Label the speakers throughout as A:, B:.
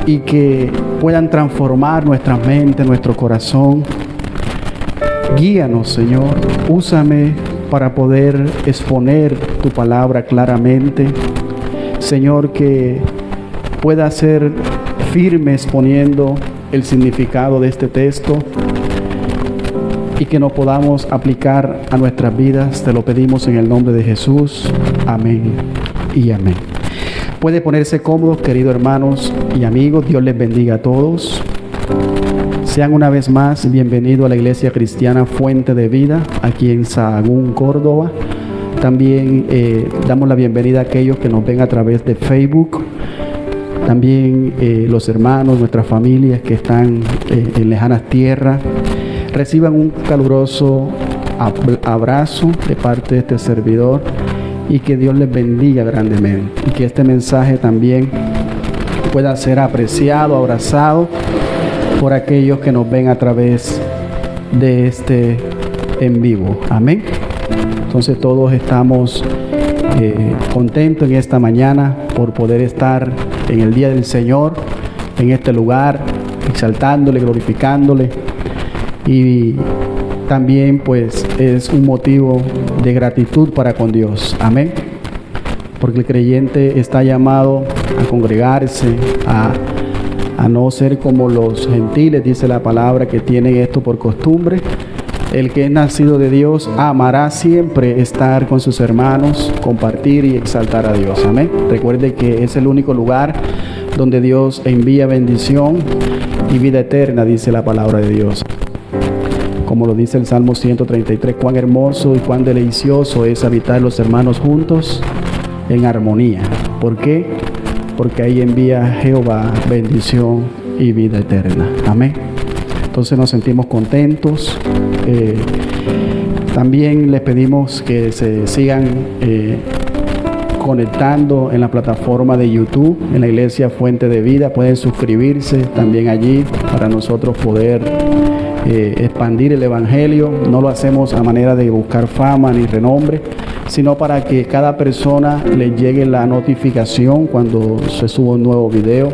A: y que puedan transformar nuestra mente, nuestro corazón. Guíanos, Señor. Úsame para poder exponer tu palabra claramente. Señor, que pueda ser firme exponiendo el significado de este texto y que nos podamos aplicar a nuestras vidas. Te lo pedimos en el nombre de Jesús. Amén y amén. Puede ponerse cómodos, queridos hermanos y amigos. Dios les bendiga a todos. Sean una vez más bienvenidos a la Iglesia Cristiana Fuente de Vida, aquí en Sahagún, Córdoba. También damos la bienvenida a aquellos que nos ven a través de Facebook. También los hermanos, nuestras familias que están en lejanas tierras. Reciban un caluroso abrazo de parte de este servidor y que Dios les bendiga grandemente. Y que este mensaje también pueda ser apreciado, abrazado por aquellos que nos ven a través de este en vivo. Amén. Entonces todos estamos contentos en esta mañana por poder estar en el día del Señor, en este lugar, exaltándole, glorificándole. Y también pues es un motivo de gratitud para con Dios. Amén. Porque el creyente está llamado a congregarse, a no ser como los gentiles, dice la palabra, que tienen esto por costumbre. El que es nacido de Dios amará siempre estar con sus hermanos, compartir y exaltar a Dios. Amén. Recuerde que es el único lugar donde Dios envía bendición y vida eterna, dice la palabra de Dios. Como lo dice el Salmo 133, cuán hermoso y cuán delicioso es habitar los hermanos juntos en armonía. ¿Por qué? Porque ahí envía Jehová bendición y vida eterna. Amén. Entonces nos sentimos contentos. También les pedimos que se sigan conectando en la plataforma de YouTube, en la Iglesia Fuente de Vida. Pueden suscribirse también allí para nosotros poder expandir el Evangelio. No lo hacemos a manera de buscar fama ni renombre, sino para que cada persona le llegue la notificación cuando se suba un nuevo video.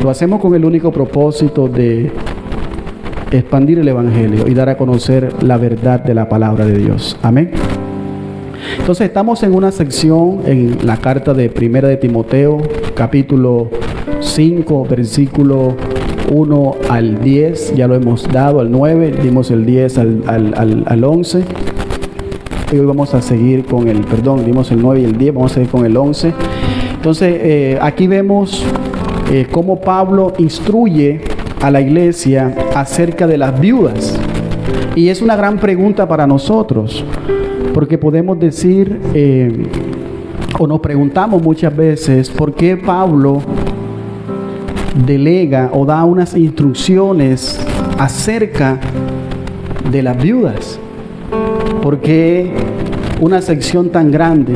A: Lo hacemos con el único propósito de expandir el Evangelio y dar a conocer la verdad de la palabra de Dios. Amén. Entonces estamos en una sección en la carta de Primera de Timoteo, capítulo 5, versículo 1 al 10. Ya lo hemos dado al 9, dimos el 10 al 11. Y hoy vamos a seguir con dimos el 9 y el 10, vamos a seguir con el 11. Entonces aquí vemos cómo Pablo instruye a la iglesia acerca de las viudas. Y es una gran pregunta para nosotros, porque podemos decir, o nos preguntamos muchas veces, ¿por qué Pablo delega o da unas instrucciones acerca de las viudas? ¿Por qué una sección tan grande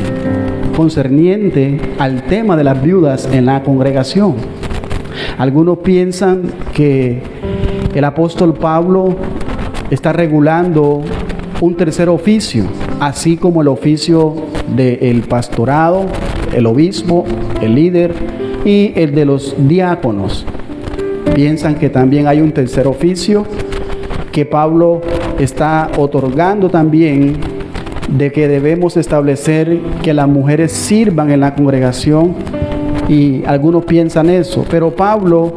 A: concerniente al tema de las viudas en la congregación? Algunos piensan que el apóstol Pablo está regulando un tercer oficio, así como el oficio del pastorado, el obispo, el líder y el de los diáconos. Piensan que también hay un tercer oficio que Pablo está otorgando también, de que debemos establecer que las mujeres sirvan en la congregación. Y algunos piensan eso, pero Pablo,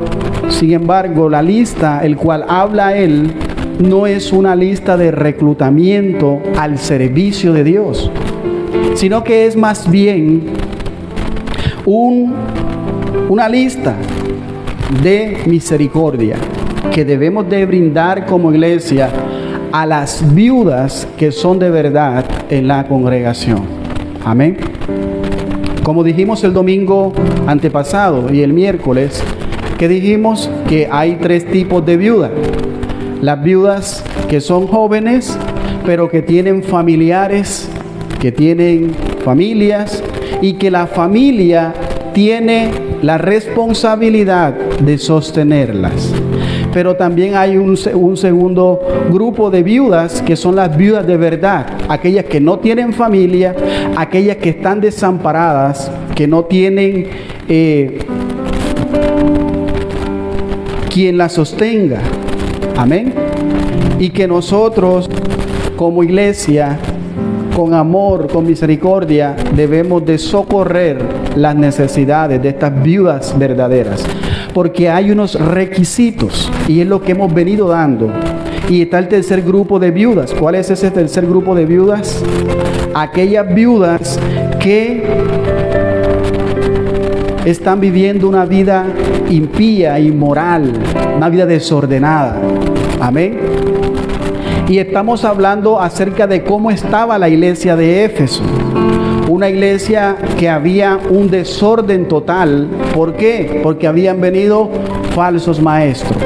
A: sin embargo, la lista el cual habla él no es una lista de reclutamiento al servicio de Dios, sino que es más bien una lista de misericordia que debemos de brindar como iglesia a las viudas que son de verdad en la congregación. Amén. Como dijimos el domingo antepasado y el miércoles, que dijimos que hay tres tipos de viudas. Las viudas que son jóvenes, pero que tienen familiares, que tienen familias, y que la familia tiene la responsabilidad de sostenerlas. Pero también hay un segundo grupo de viudas, que son las viudas de verdad, aquellas que no tienen familia, aquellas que están desamparadas, que no tienen quien la sostenga. Amén. Y que nosotros, como iglesia, con amor, con misericordia, debemos de socorrer las necesidades de estas viudas verdaderas. Porque hay unos requisitos y es lo que hemos venido dando. Y está el tercer grupo de viudas. ¿Cuál es ese tercer grupo de viudas? Aquellas viudas que están viviendo una vida impía, inmoral, una vida desordenada. Amén. Y estamos hablando acerca de cómo estaba la iglesia de Éfeso. Una iglesia que había un desorden total. ¿Por qué? Porque habían venido falsos maestros.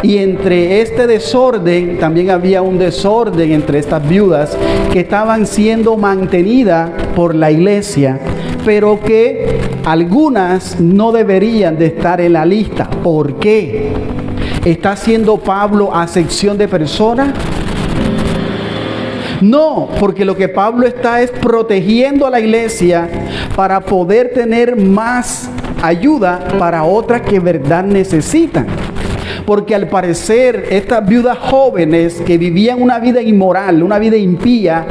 A: Y entre este desorden también había un desorden entre estas viudas que estaban siendo mantenidas por la iglesia, pero que algunas no deberían de estar en la lista. ¿Por qué? ¿Está haciendo Pablo acepción de personas? No, porque lo que Pablo está es protegiendo a la iglesia para poder tener más ayuda para otras que verdad necesitan. Porque al parecer estas viudas jóvenes que vivían una vida inmoral, una vida impía,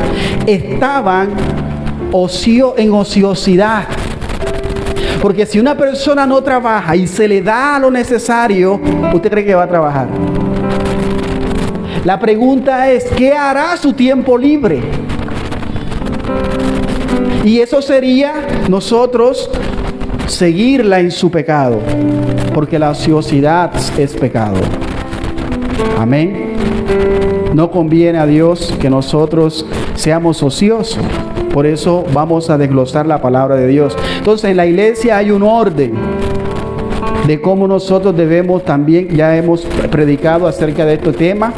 A: estaban en ociosidad. Porque si una persona no trabaja y se le da lo necesario, ¿usted cree que va a trabajar? La pregunta es, ¿qué hará su tiempo libre? Y eso sería nosotros seguirla en su pecado, porque la ociosidad es pecado. Amén. No conviene a Dios que nosotros seamos ociosos. Por eso vamos a desglosar la palabra de Dios. Entonces, en la iglesia hay un orden de cómo nosotros debemos también, ya hemos predicado acerca de este tema.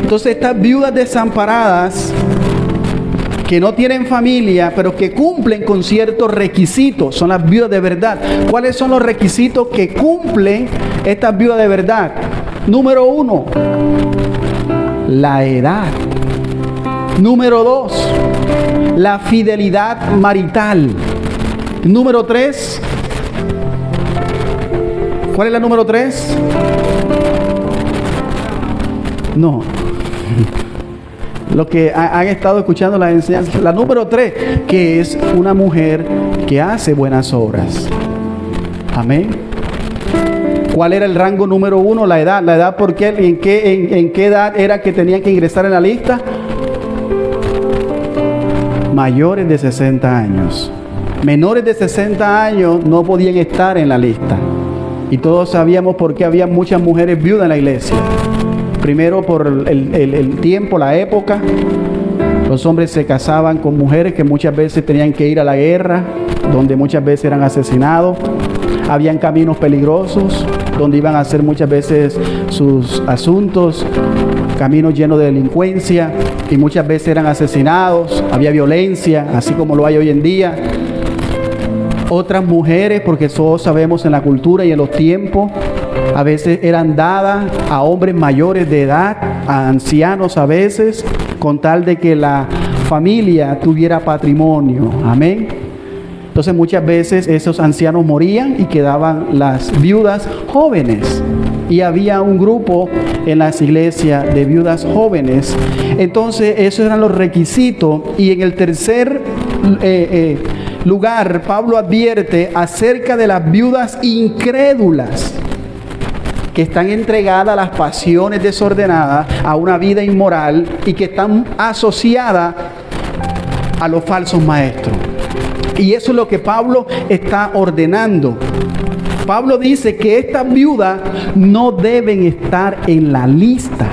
A: Entonces, estas viudas desamparadas que no tienen familia, pero que cumplen con ciertos requisitos, son las viudas de verdad. ¿Cuáles son los requisitos que cumplen estas viudas de verdad? Número 1, la edad. Número 2, la fidelidad marital. Número 3, ¿cuál es la número 3? No. Lo que han estado escuchando las enseñanzas. La número 3, que es una mujer que hace buenas obras. Amén. ¿Cuál era el rango número 1? La edad. La edad, ¿por qué? ¿En qué edad era que tenían que ingresar en la lista? Mayores de 60 años. Menores de 60 años no podían estar en la lista. Y todos sabíamos por qué había muchas mujeres viudas en la iglesia. Primero por el tiempo, la época. Los hombres se casaban con mujeres que muchas veces tenían que ir a la guerra, donde muchas veces eran asesinados. Habían caminos peligrosos, donde iban a hacer muchas veces sus asuntos, caminos llenos de delincuencia, y muchas veces eran asesinados. Había violencia, así como lo hay hoy en día. Otras mujeres, porque todos sabemos en la cultura y en los tiempos, a veces eran dadas a hombres mayores de edad, a ancianos a veces, con tal de que la familia tuviera patrimonio. Amén. Entonces muchas veces esos ancianos morían y quedaban las viudas jóvenes. Y había un grupo en las iglesias de viudas jóvenes. Entonces esos eran los requisitos. Y en el tercer lugar, Pablo advierte acerca de las viudas incrédulas, que están entregadas a las pasiones desordenadas, a una vida inmoral, y que están asociadas a los falsos maestros. Y eso es lo que Pablo está ordenando. Pablo dice que estas viudas no deben estar en la lista,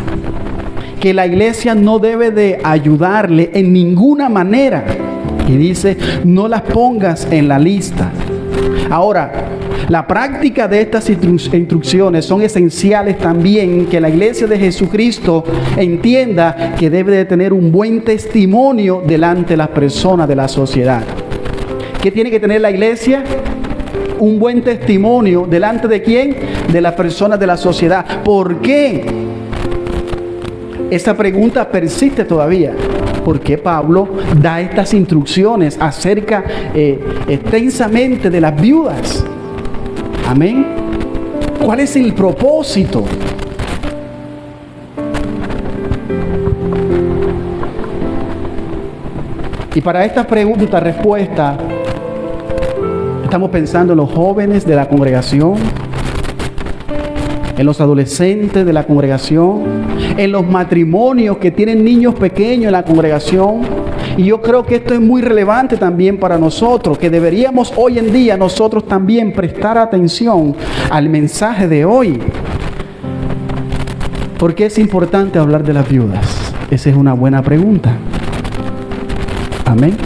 A: que la iglesia no debe de ayudarle en ninguna manera. Y dice, no las pongas en la lista. Ahora, la práctica de estas instrucciones son esenciales también, que la iglesia de Jesucristo entienda que debe de tener un buen testimonio delante de las personas de la sociedad. ¿Qué tiene que tener la iglesia? Un buen testimonio. ¿Delante de quién? De las personas de la sociedad. ¿Por qué? Esa pregunta persiste todavía. ¿Por qué Pablo da estas instrucciones acerca extensamente de las viudas? Amén. ¿Cuál es el propósito? Y para esta pregunta, respuesta, estamos pensando en los jóvenes de la congregación, en los adolescentes de la congregación, en los matrimonios que tienen niños pequeños en la congregación. Y yo creo que esto es muy relevante también para nosotros, que deberíamos hoy en día nosotros también prestar atención al mensaje de hoy. ¿Por qué es importante hablar de las viudas? Esa es una buena pregunta. Amén.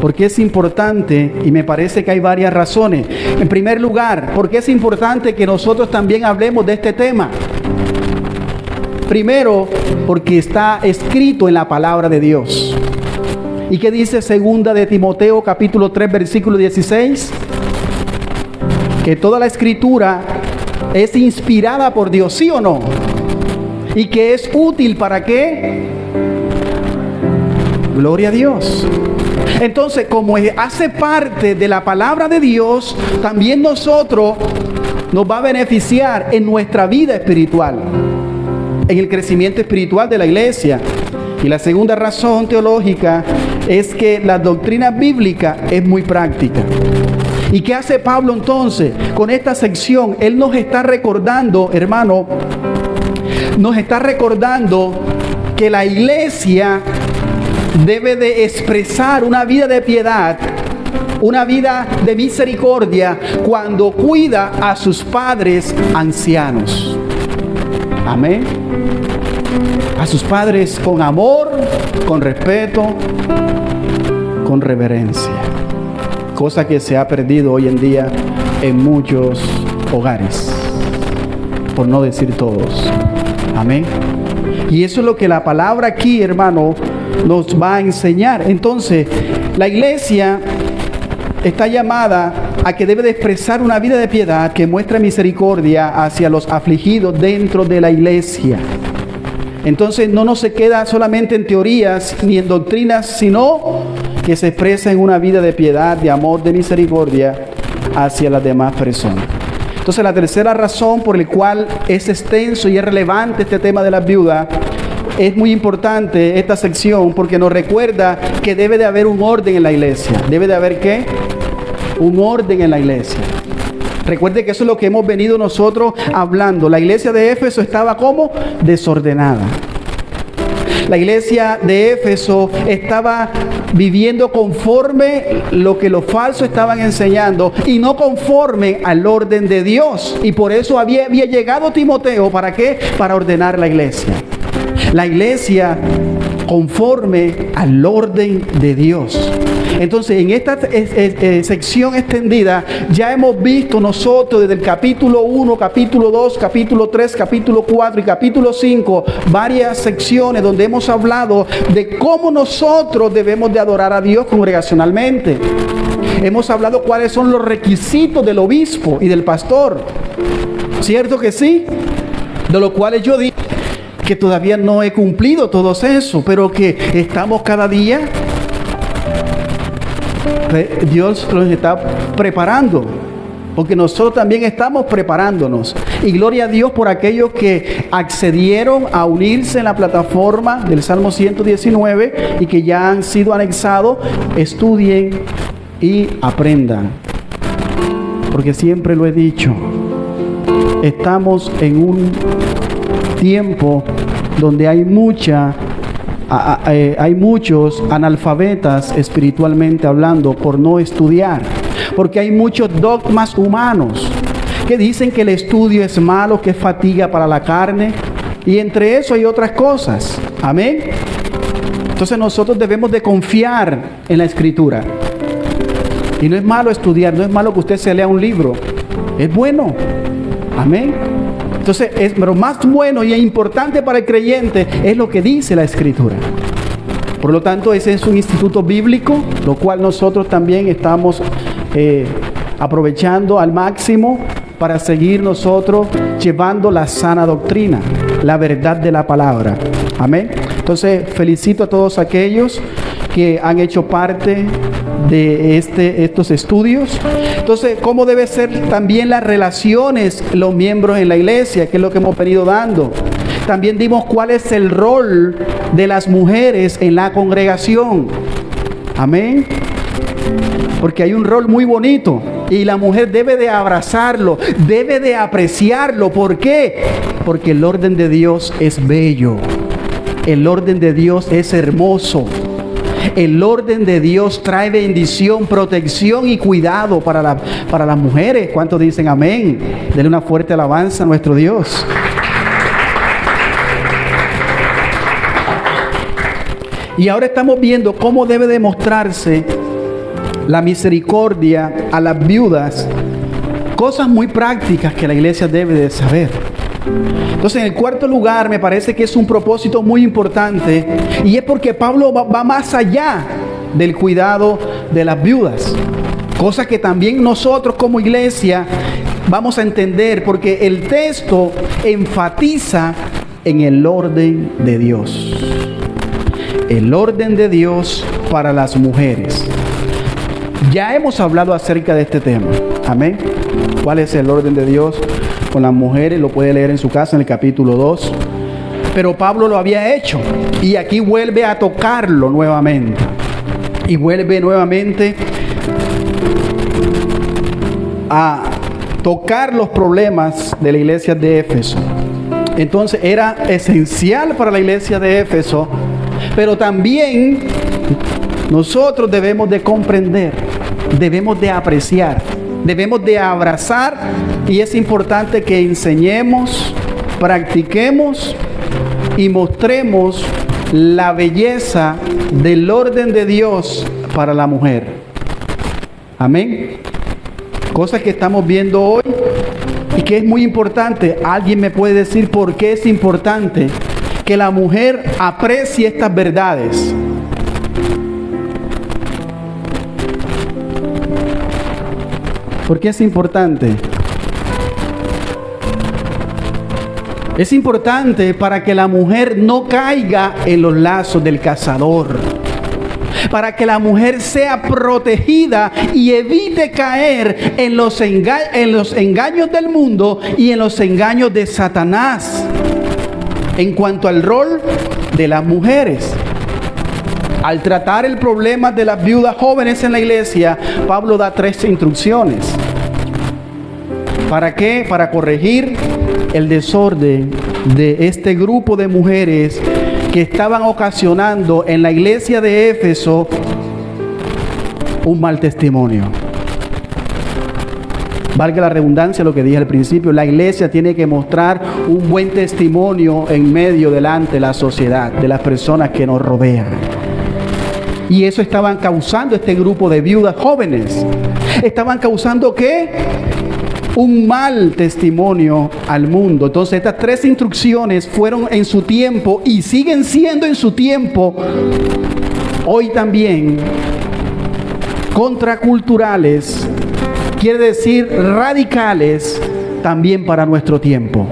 A: ¿Por qué es importante? Y me parece que hay varias razones. En primer lugar, ¿por qué es importante que nosotros también hablemos de este tema? Primero, porque está escrito en la palabra de Dios. ¿Y qué dice segunda de Timoteo capítulo 3 versículo 16? Que toda la escritura es inspirada por Dios, ¿sí o no? Y que es útil ¿para qué? Gloria a Dios. Entonces, como hace parte de la palabra de Dios, también nosotros nos va a beneficiar en nuestra vida espiritual, en el crecimiento espiritual de la iglesia. Y la segunda razón teológica es que la doctrina bíblica es muy práctica. ¿Y qué hace Pablo entonces con esta sección? Él nos está recordando, hermano, nos está recordando que la iglesia debe de expresar una vida de piedad, una vida de misericordia cuando cuida a sus padres ancianos. Amén. A sus padres con amor, con respeto, con reverencia. Cosa que se ha perdido hoy en día en muchos hogares, por no decir todos. Amén. Y eso es lo que la palabra aquí, hermano, nos va a enseñar. Entonces, la iglesia está llamada a que debe de expresar una vida de piedad que muestre misericordia hacia los afligidos dentro de la iglesia. Entonces, no nos se queda solamente en teorías ni en doctrinas, sino que se expresa en una vida de piedad, de amor, de misericordia hacia las demás personas. Entonces, la tercera razón por la cual es extenso y es relevante este tema de las viudas, es muy importante esta sección porque nos recuerda que debe de haber un orden en la iglesia. ¿Debe de haber qué? Un orden en la iglesia. Recuerde que eso es lo que hemos venido nosotros hablando. La iglesia de Éfeso estaba ¿cómo? Desordenada. La iglesia de Éfeso estaba viviendo conforme lo que los falsos estaban enseñando y no conforme al orden de Dios. Y por eso había llegado Timoteo, ¿para qué? Para ordenar la iglesia. La iglesia conforme al orden de Dios. Entonces, en esta sección extendida ya hemos visto nosotros desde el capítulo 1, capítulo 2, capítulo 3, capítulo 4 y capítulo 5 varias secciones donde hemos hablado de cómo nosotros debemos de adorar a Dios congregacionalmente. Hemos hablado cuáles son los requisitos del obispo y del pastor. ¿Cierto que sí? De los cuales yo digo que todavía no he cumplido todos eso, pero que estamos cada día, Dios los está preparando, porque nosotros también estamos preparándonos. Y gloria a Dios por aquellos que accedieron a unirse en la plataforma del Salmo 119 y que ya han sido anexados. Estudien y aprendan, porque siempre lo he dicho, estamos en un tiempo donde hay muchos analfabetas espiritualmente hablando por no estudiar, porque hay muchos dogmas humanos que dicen que el estudio es malo, que es fatiga para la carne, y entre eso hay otras cosas. Amén. Entonces nosotros debemos de confiar en la escritura, y no es malo estudiar, no es malo que usted se lea un libro, es bueno. Amén. Entonces, lo más bueno y importante para el creyente es lo que dice la Escritura. Por lo tanto, ese es un instituto bíblico, lo cual nosotros también estamos aprovechando al máximo para seguir nosotros llevando la sana doctrina, la verdad de la palabra. Amén. Entonces, felicito a todos aquellos que han hecho parte de estos estudios. Entonces, ¿cómo deben ser también las relaciones los miembros en la iglesia? Que es lo que hemos venido dando. También dimos cuál es el rol de las mujeres en la congregación. Amén. Porque hay un rol muy bonito y la mujer debe de abrazarlo, debe de apreciarlo. ¿Por qué? Porque el orden de Dios es bello. El orden de Dios es hermoso. El orden de Dios trae bendición, protección y cuidado para las mujeres. ¿Cuántos dicen amén? Denle una fuerte alabanza a nuestro Dios. Y ahora estamos viendo cómo debe demostrarse la misericordia a las viudas. Cosas muy prácticas que la iglesia debe de saber. Entonces, en el cuarto lugar, me parece que es un propósito muy importante, y es porque Pablo va más allá del cuidado de las viudas. Cosa que también nosotros como iglesia vamos a entender, porque el texto enfatiza en el orden de Dios. El orden de Dios para las mujeres. Ya hemos hablado acerca de este tema. Amén. ¿Cuál es el orden de Dios con las mujeres? Lo puede leer en su casa en el capítulo 2. Pero Pablo lo había hecho. Y aquí vuelve a tocarlo nuevamente. Y vuelve nuevamente a tocar los problemas de la iglesia de Éfeso. Entonces era esencial para la iglesia de Éfeso. Pero también nosotros debemos de comprender, debemos de apreciar, debemos de abrazar, y es importante que enseñemos, practiquemos y mostremos la belleza del orden de Dios para la mujer. Amén. Cosas que estamos viendo hoy y que es muy importante. ¿Alguien me puede decir por qué es importante que la mujer aprecie estas verdades? ¿Por qué es importante? Es importante para que la mujer no caiga en los lazos del cazador. Para que la mujer sea protegida y evite caer en los engaños del mundo y en los engaños de Satanás. En cuanto al rol de las mujeres, al tratar el problema de las viudas jóvenes en la iglesia, Pablo da 3 instrucciones. ¿Para qué? Para corregir el desorden de este grupo de mujeres que estaban ocasionando en la iglesia de Éfeso un mal testimonio. Valga la redundancia lo que dije al principio, la iglesia tiene que mostrar un buen testimonio en medio, delante de la sociedad, de las personas que nos rodean. Y eso estaban causando este grupo de viudas jóvenes. Estaban causando ¿qué? Un mal testimonio al mundo. Entonces estas 3 instrucciones fueron en su tiempo y siguen siendo en su tiempo hoy también contraculturales. Quiere decir radicales también para nuestro tiempo.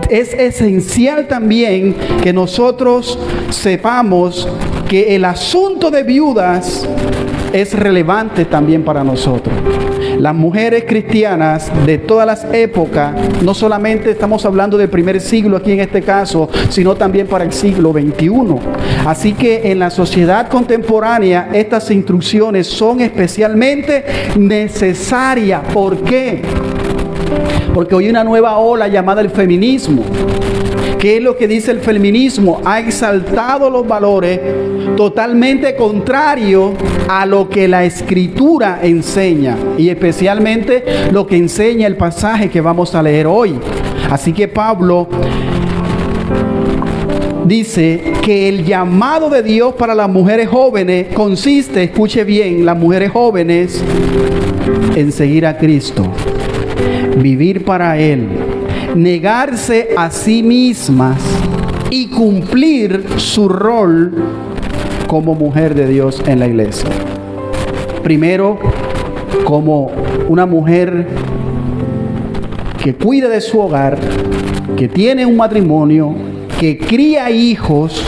A: Es esencial también que nosotros sepamos que el asunto de viudas es relevante también para nosotros. Las mujeres cristianas de todas las épocas, no solamente estamos hablando del primer siglo aquí en este caso, sino también para el siglo XXI. Así que en la sociedad contemporánea estas instrucciones son especialmente necesarias. ¿Por qué? Porque hoy hay una nueva ola llamada el feminismo. ¿Qué es lo que dice el feminismo? Ha exaltado los valores totalmente contrarios a lo que la Escritura enseña, y especialmente lo que enseña el pasaje que vamos a leer hoy. Así que Pablo dice que el llamado de Dios para las mujeres jóvenes consiste, escuche bien, las mujeres jóvenes, en seguir a Cristo, vivir para Él, negarse a sí mismas y cumplir su rol como mujer de Dios en la iglesia. Primero, como una mujer que cuida de su hogar, que tiene un matrimonio, que cría hijos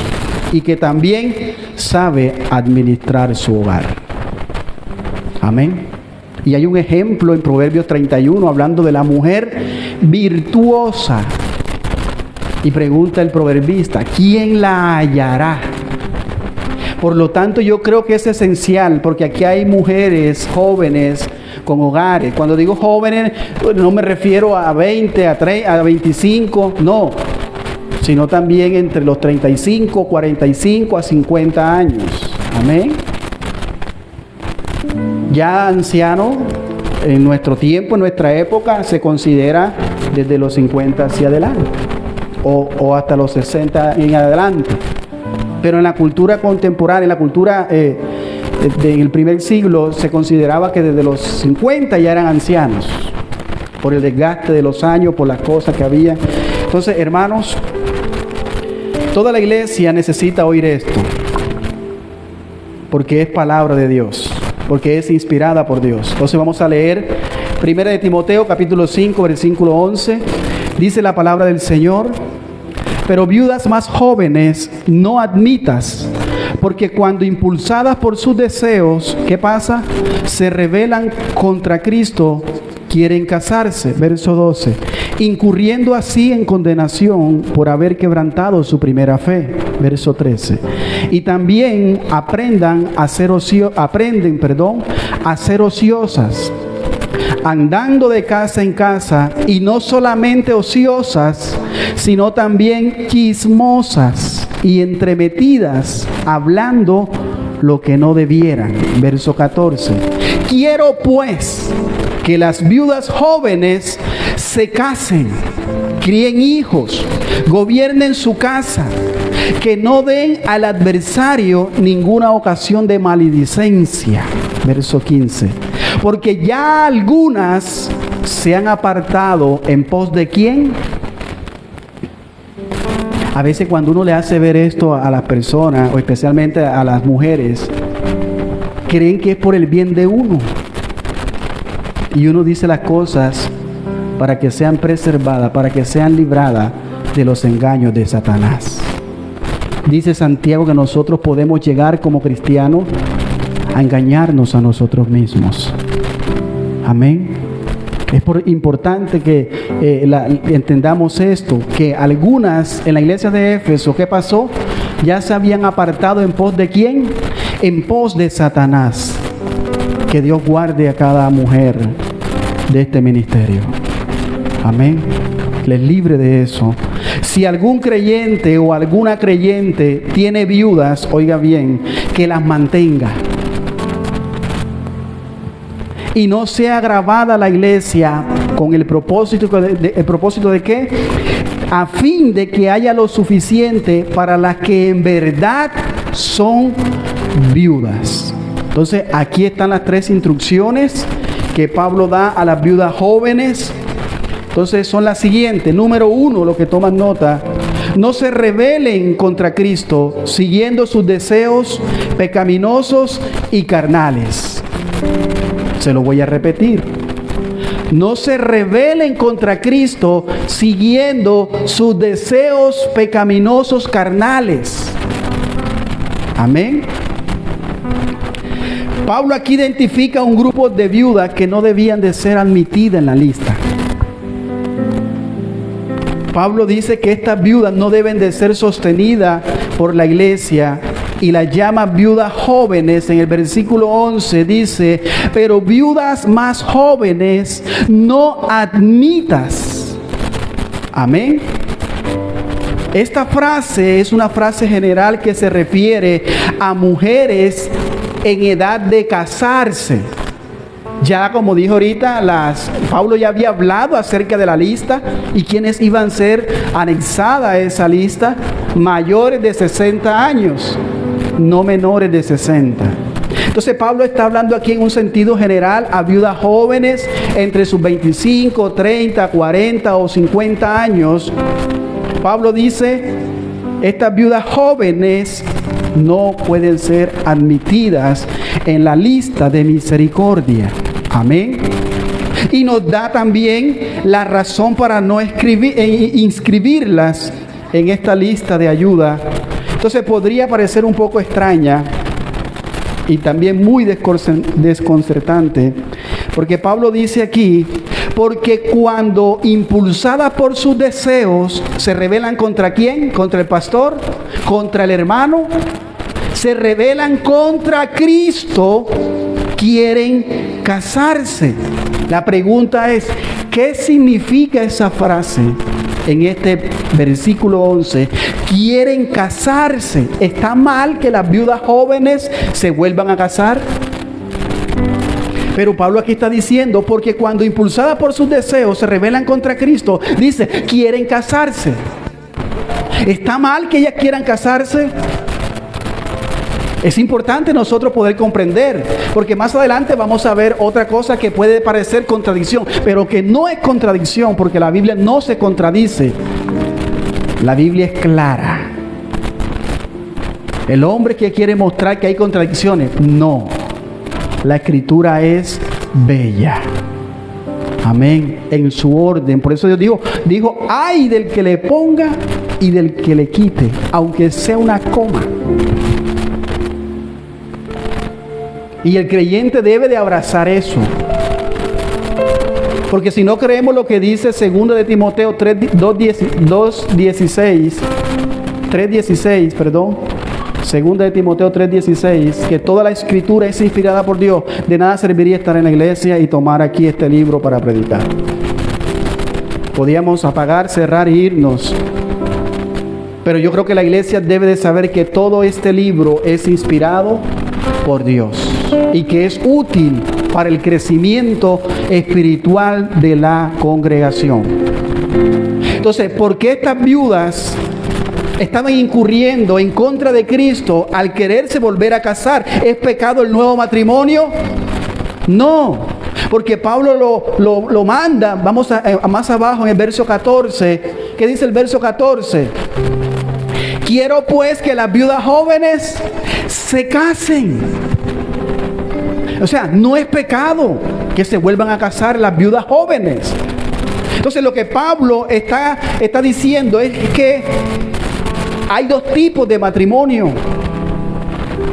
A: y que también sabe administrar su hogar. Amén. Y hay un ejemplo en Proverbios 31 hablando de la mujer virtuosa. Y pregunta el proverbista, ¿quién la hallará? Por lo tanto, yo creo que es esencial, porque aquí hay mujeres jóvenes con hogares. Cuando digo jóvenes, no me refiero a 20, a 30, a 25, no, sino también entre los 35, 45 a 50 años. Amén. Ya anciano, en nuestro tiempo, en nuestra época, se considera desde los 50 hacia adelante, o hasta los 60 en adelante. Pero en la cultura contemporánea, en la cultura del primer siglo, se consideraba que desde los 50 ya eran ancianos, por el desgaste de los años, por las cosas que había. Entonces, hermanos, toda la iglesia necesita oír esto, porque es palabra de Dios, porque es inspirada por Dios. Entonces vamos a leer 1 de Timoteo, capítulo 5, versículo 11. Dice la palabra del Señor: pero viudas más jóvenes no admitas, porque cuando impulsadas por sus deseos, ¿qué pasa? Se rebelan contra Cristo, quieren casarse. Verso 12. Incurriendo así en condenación por haber quebrantado su primera fe. Verso 13. Y también aprenden a ser ociosas, andando de casa en casa, y no solamente ociosas, sino también chismosas y entremetidas, hablando lo que no debieran. Verso 14. Quiero pues que las viudas jóvenes se casen, críen hijos, gobiernen su casa, que no den al adversario ninguna ocasión de maledicencia. Verso 15. Porque ya algunas se han apartado en pos de ¿quién? A veces cuando uno le hace ver esto a las personas, o especialmente a las mujeres, creen que es por el bien de uno. Y uno dice las cosas para que sean preservadas, para que sean libradas de los engaños de Satanás. Dice Santiago que nosotros podemos llegar como cristianos a engañarnos a nosotros mismos. Amén. Es importante que entendamos esto, que algunas en la iglesia de Éfeso, ¿qué pasó? Ya se habían apartado en pos de ¿quién? En pos de Satanás. Que Dios guarde a cada mujer de este ministerio. Amén. Les libre de eso. Si algún creyente o alguna creyente tiene viudas, oiga bien, que las mantenga. Y no sea grabada la iglesia con el propósito de ¿qué? A fin de que haya lo suficiente para las que en verdad son viudas. Entonces aquí están las 3 instrucciones que Pablo da a las viudas jóvenes. Entonces son las siguientes. Número 1, lo que toman nota: no se rebelen contra Cristo siguiendo sus deseos pecaminosos y carnales. Se lo voy a repetir. No se rebelen contra Cristo siguiendo sus deseos pecaminosos carnales. Amén. Pablo aquí identifica un grupo de viudas que no debían de ser admitidas en la lista. Pablo dice que estas viudas no deben de ser sostenidas por la iglesia y las llama viudas jóvenes. En el versículo 11 dice: pero viudas más jóvenes no admitas. Amén. Esta frase es una frase general que se refiere a mujeres en edad de casarse. Ya como dijo ahorita, Pablo ya había hablado acerca de la lista y quienes iban a ser anexadas a esa lista: mayores de 60 años, no menores de 60. Entonces Pablo está hablando aquí en un sentido general a viudas jóvenes entre sus 25, 30, 40 o 50 años. Pablo dice: estas viudas jóvenes no pueden ser admitidas en la lista de misericordia. Amén. Y nos da también la razón para no inscribirlas en esta lista de ayuda. Entonces podría parecer un poco extraña y también muy desconcertante, porque Pablo dice aquí, porque cuando impulsadas por sus deseos se rebelan ¿contra quién? ¿Contra el pastor? ¿Contra el hermano? Se rebelan contra Cristo, quieren casarse. La pregunta es, ¿qué significa esa frase en este versículo 11? Quieren casarse. ¿Está mal que las viudas jóvenes se vuelvan a casar? Pero Pablo aquí está diciendo, porque cuando impulsadas por sus deseos se rebelan contra Cristo, dice, quieren casarse. ¿Está mal que ellas quieran casarse? Es importante nosotros poder comprender, porque más adelante vamos a ver otra cosa que puede parecer contradicción, pero que no es contradicción, porque la Biblia no se contradice. La Biblia es clara. El hombre que quiere mostrar que hay contradicciones, no. La Escritura es bella. Amén. En su orden. Por eso Dios dijo, ay del que le ponga y del que le quite, aunque sea una coma. Y el creyente debe de abrazar eso. Porque si no creemos lo que dice 2 de Timoteo 3:16, 2 de Timoteo 3:16, que toda la escritura es inspirada por Dios, de nada serviría estar en la iglesia y tomar aquí este libro para predicar. Podíamos apagar, cerrar e irnos. Pero yo creo que la iglesia debe de saber que todo este libro es inspirado por Dios y que es útil para el crecimiento espiritual de la congregación. Entonces, ¿por qué estas viudas estaban incurriendo en contra de Cristo al quererse volver a casar? ¿Es pecado el nuevo matrimonio? No, porque Pablo lo manda. Vamos a más abajo en el verso 14. ¿Qué dice el verso 14? Quiero pues que las viudas jóvenes se casen. O sea, no es pecado que se vuelvan a casar las viudas jóvenes. Entonces lo que Pablo está diciendo es que hay dos tipos de matrimonio.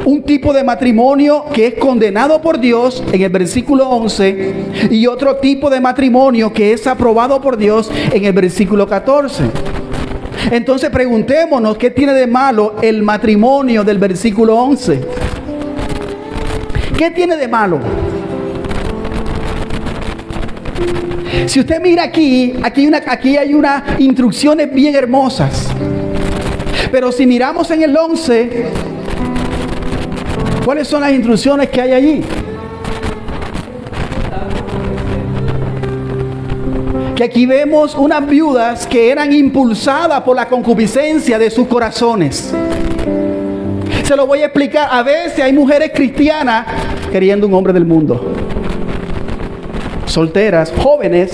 A: Un tipo de matrimonio que es condenado por Dios en el versículo 11 y otro tipo de matrimonio que es aprobado por Dios en el versículo 14. Entonces preguntémonos, ¿qué tiene de malo el matrimonio del versículo 11? ¿Qué tiene de malo? Si usted mira aquí hay unas instrucciones bien hermosas. Pero si miramos en el 11, ¿cuáles son las instrucciones que hay allí? Que aquí vemos unas viudas que eran impulsadas por la concupiscencia de sus corazones. Se lo voy a explicar. A veces hay mujeres cristianas queriendo un hombre del mundo. Solteras, jóvenes,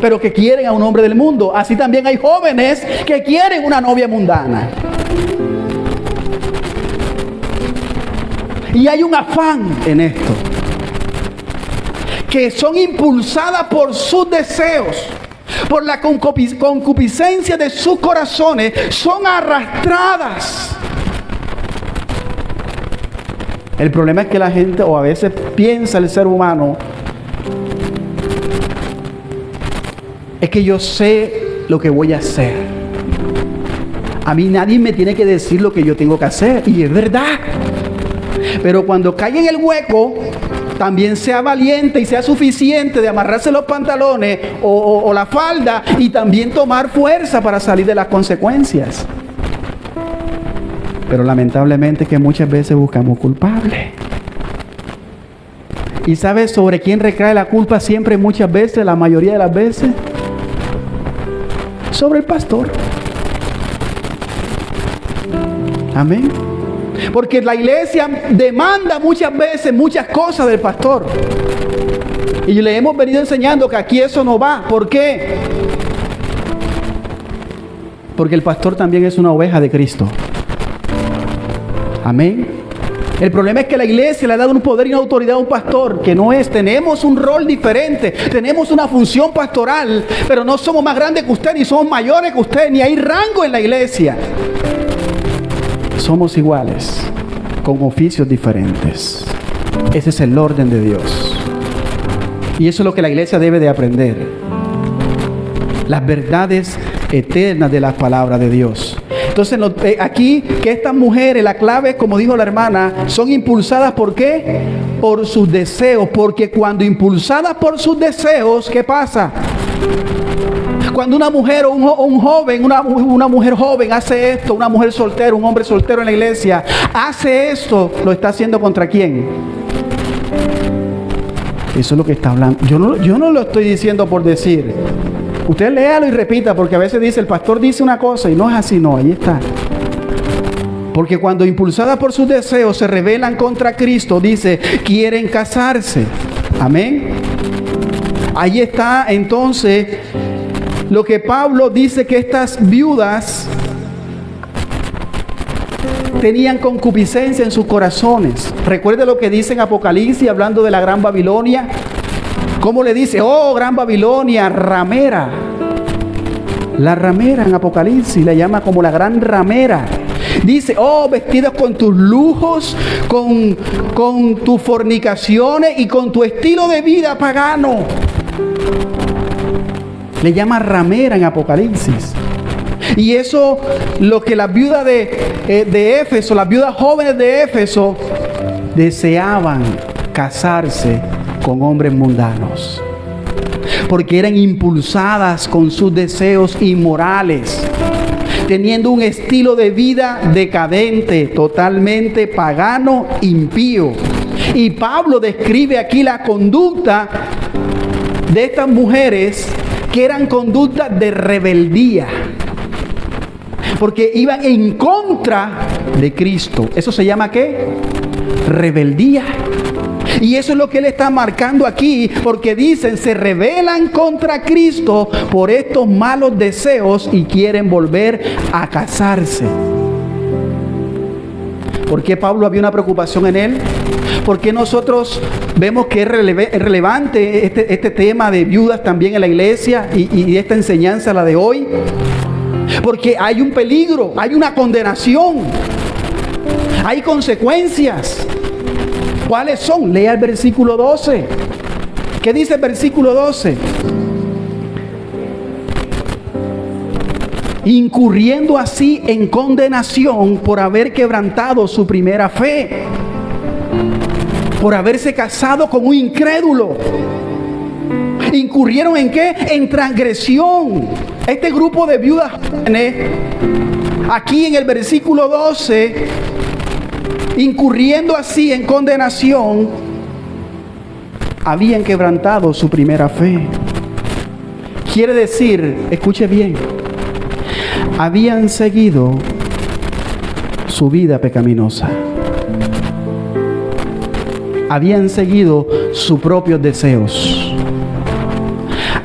A: pero que quieren a un hombre del mundo. Así también hay jóvenes que quieren una novia mundana. Y hay un afán en esto, que son impulsadas por sus deseos, por la concupiscencia de sus corazones, son arrastradas. El problema es que la gente, o a veces piensa el ser humano, es que yo sé lo que voy a hacer. A mí nadie me tiene que decir lo que yo tengo que hacer. Y es verdad. Pero cuando cae en el hueco, también sea valiente y sea suficiente de amarrarse los pantalones o la falda y también tomar fuerza para salir de las consecuencias. Pero lamentablemente que muchas veces buscamos culpables. ¿Y sabes sobre quién recae la culpa siempre, muchas veces, la mayoría de las veces? Sobre el pastor. Amén. Porque la iglesia demanda muchas veces muchas cosas del pastor. Y le hemos venido enseñando que aquí eso no va. ¿Por qué? Porque el pastor también es una oveja de Cristo. Amén. El problema es que la iglesia le ha dado un poder y una autoridad a un pastor que no es. Tenemos un rol diferente, tenemos una función pastoral, pero no somos más grandes que usted, ni somos mayores que usted, ni hay rango en la iglesia. Somos iguales, con oficios diferentes. Ese es el orden de Dios. Y eso es lo que la iglesia debe de aprender. Las verdades eternas de las palabras de Dios. Entonces aquí que estas mujeres, la clave, como dijo la hermana, son impulsadas ¿por qué? Por sus deseos. Porque cuando impulsadas por sus deseos, ¿qué pasa? Cuando una mujer o un joven, una mujer joven hace esto, una mujer soltera, un hombre soltero en la iglesia, hace esto, ¿lo está haciendo contra quién? Eso es lo que está hablando. Yo no lo estoy diciendo por decir. Usted léalo y repita, porque a veces dice, el pastor dice una cosa y no es así, no, ahí está. Porque cuando impulsadas por sus deseos se rebelan contra Cristo, dice, quieren casarse. Amén. Ahí está entonces lo que Pablo dice, que estas viudas tenían concupiscencia en sus corazones. Recuerde lo que dice en Apocalipsis, hablando de la Gran Babilonia. ¿Cómo le dice? Oh, Gran Babilonia, ramera. La ramera en Apocalipsis la llama como la gran ramera. Dice, oh, vestidos con tus lujos, con tus fornicaciones y con tu estilo de vida pagano. Le llama ramera en Apocalipsis. Y eso, lo que las viudas de Éfeso, las viudas jóvenes de Éfeso, deseaban casarse con hombres mundanos, porque eran impulsadas con sus deseos inmorales, teniendo un estilo de vida decadente, totalmente pagano, impío. Y Pablo describe aquí la conducta de estas mujeres, que eran conductas de rebeldía, porque iban en contra de Cristo. ¿Eso se llama qué? Rebeldía. Y eso es lo que él está marcando aquí, porque dicen, se rebelan contra Cristo por estos malos deseos y quieren volver a casarse. ¿Por qué Pablo había una preocupación en él? ¿Por qué nosotros vemos que es relevante este tema de viudas también en la iglesia y esta enseñanza, la de hoy? Porque hay un peligro, hay una condenación, hay consecuencias. ¿Cuáles son? Lea el versículo 12. ¿Qué dice el versículo 12? Incurriendo así en condenación por haber quebrantado su primera fe, por haberse casado con un incrédulo. ¿Incurrieron en qué? En transgresión. Este grupo de viudas jóvenes, aquí en el versículo 12, incurriendo así en condenación, habían quebrantado su primera fe. Quiere decir, escuche bien, habían seguido su vida pecaminosa. Habían seguido sus propios deseos.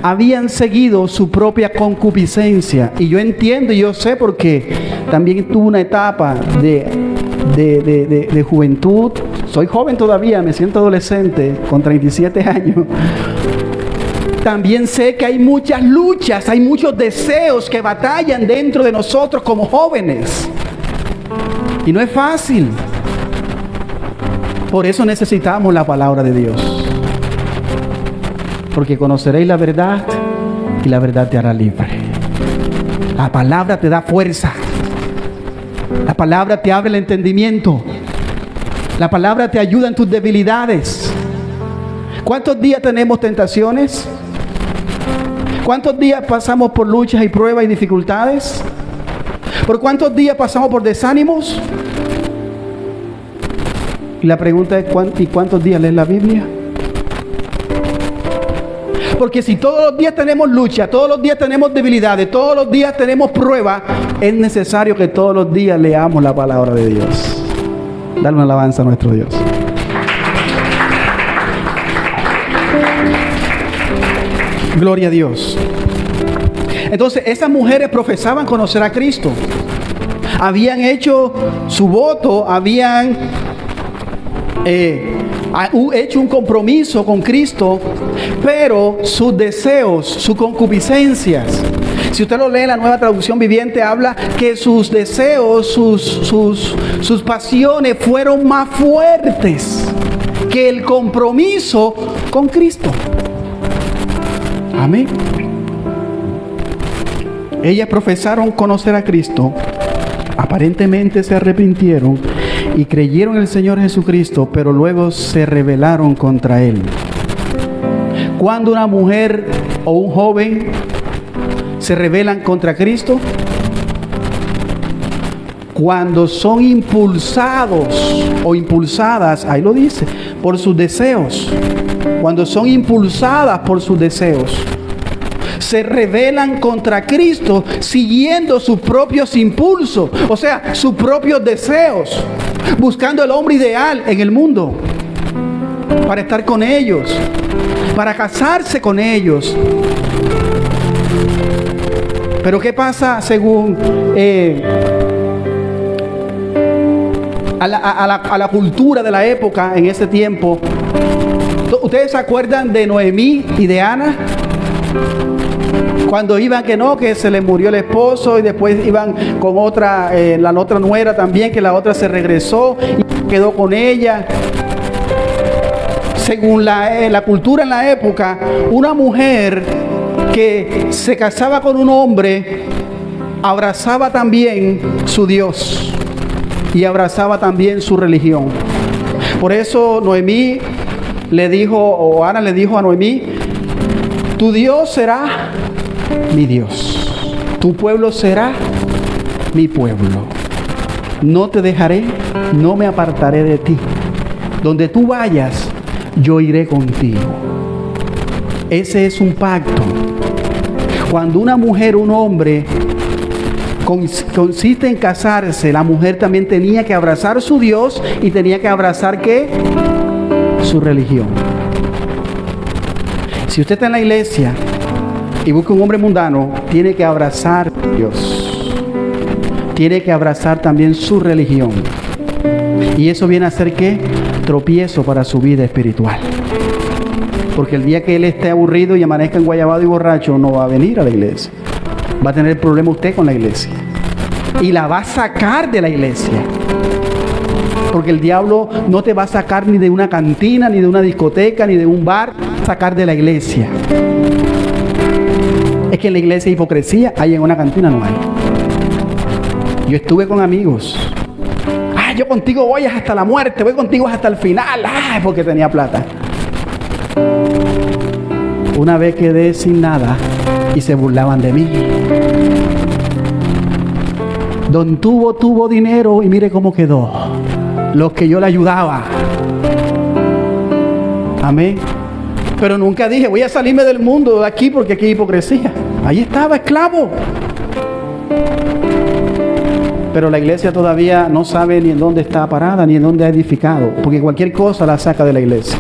A: Habían seguido su propia concupiscencia. Y yo entiendo y yo sé, porque también tuve una etapa de juventud. Soy joven todavía, me siento adolescente con 37 años. También sé que hay muchas luchas, hay muchos deseos que batallan dentro de nosotros como jóvenes. Y no es fácil. Por eso necesitamos la palabra de Dios. Porque conoceréis la verdad y la verdad te hará libre. La palabra te da fuerza. La palabra te abre el entendimiento. La palabra te ayuda en tus debilidades. ¿Cuántos días tenemos tentaciones? ¿Cuántos días pasamos por luchas y pruebas y dificultades? ¿Por cuántos días pasamos por desánimos? Y la pregunta es, ¿y cuántos días lees la Biblia? Porque si todos los días tenemos lucha, todos los días tenemos debilidades, todos los días tenemos pruebas, es necesario que todos los días leamos la palabra de Dios. Dale una alabanza a nuestro Dios. Gloria a Dios. Entonces, esas mujeres profesaban conocer a Cristo. Habían hecho su voto, habían hecho un compromiso con Cristo, pero sus deseos, sus concupiscencias, si usted lo lee en la Nueva Traducción Viviente, habla que sus deseos, sus pasiones fueron más fuertes que el compromiso con Cristo. Amén. Ellas profesaron conocer a Cristo, aparentemente se arrepintieron y creyeron en el Señor Jesucristo, pero luego se rebelaron contra Él. Cuando una mujer o un joven se rebelan contra Cristo, cuando son impulsados o impulsadas, ahí lo dice, por sus deseos, cuando son impulsadas por sus deseos, se rebelan contra Cristo siguiendo sus propios impulsos, o sea, sus propios deseos, buscando el hombre ideal en el mundo, para estar con ellos, para casarse con ellos. Pero ¿qué pasa según a la cultura de la época en ese tiempo? ¿Ustedes se acuerdan de Noemí y de Ana? Cuando iban que se le murió el esposo y después iban con otra, la otra nuera también, que la otra se regresó y quedó con ella. Según la cultura en la época, una mujer que se casaba con un hombre abrazaba también su Dios y abrazaba también su religión. Por eso Noemí le dijo, o Ana le dijo a Noemí: tu Dios será mi Dios, tu pueblo será mi pueblo. No te dejaré, no me apartaré de ti. Donde tú vayas, yo iré contigo. Ese es un pacto. Cuando una mujer o un hombre consiste en casarse, la mujer también tenía que abrazar su Dios y tenía que abrazar ¿qué? Su religión. Si usted está en la iglesia y busca un hombre mundano, tiene que abrazar a Dios. Tiene que abrazar también su religión. Y eso viene a ser ¿qué? Tropiezo para su vida espiritual. Porque el día que él esté aburrido y amanezca enguayabado y borracho, no va a venir a la iglesia. Va a tener problema usted con la iglesia. Y la va a sacar de la iglesia. Porque el diablo no te va a sacar ni de una cantina, ni de una discoteca, ni de un bar. Va a sacar de la iglesia. Es que en la iglesia hay hipocresía, hay en una cantina no hay. Yo estuve con amigos. Yo contigo voy hasta la muerte, voy contigo hasta el final. Porque tenía plata. Una vez quedé sin nada y se burlaban de mí. Don tuvo dinero y mire cómo quedó. Los que yo le ayudaba. Amén. Pero nunca dije, voy a salirme del mundo de aquí porque aquí hay hipocresía. Ahí estaba, esclavo. Pero la iglesia todavía no sabe ni en dónde está parada, ni en dónde ha edificado. Porque cualquier cosa la saca de la iglesia.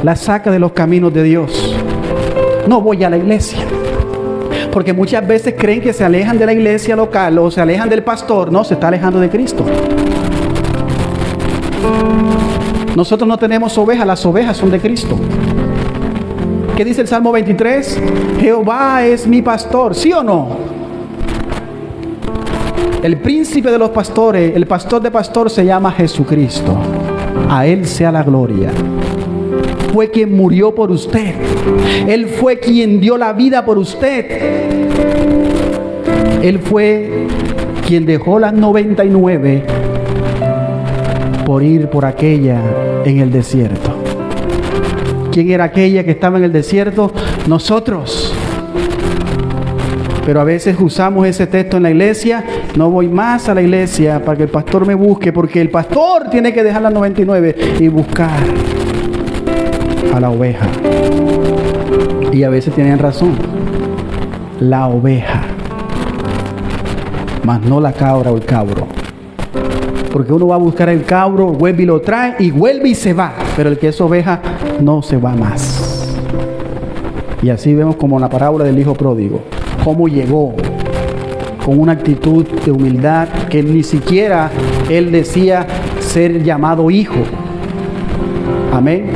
A: La saca de los caminos de Dios. No voy a la iglesia. Porque muchas veces creen que se alejan de la iglesia local o se alejan del pastor. No, se está alejando de Cristo. Nosotros no tenemos ovejas, las ovejas son de Cristo. ¿Qué dice el Salmo 23? Jehová es mi pastor, ¿sí o no? El príncipe de los pastores, el pastor de pastor se llama Jesucristo. A Él sea la gloria. Fue quien murió por usted. Él fue quien dio la vida por usted. Él fue quien dejó las 99 por ir por aquella en el desierto. ¿Quién era aquella que estaba en el desierto? Nosotros. Pero a veces usamos ese texto en la iglesia. No voy más a la iglesia para que el pastor me busque, porque el pastor tiene que dejar las 99 y buscar a la oveja. Y a veces tienen razón. La oveja, mas no la cabra o el cabro. Porque uno va a buscar el cabro, vuelve y lo trae, y vuelve y se va. Pero el que es oveja no se va más. Y así vemos como en la parábola del hijo pródigo, cómo llegó con una actitud de humildad que ni siquiera él decía ser llamado hijo. Amén.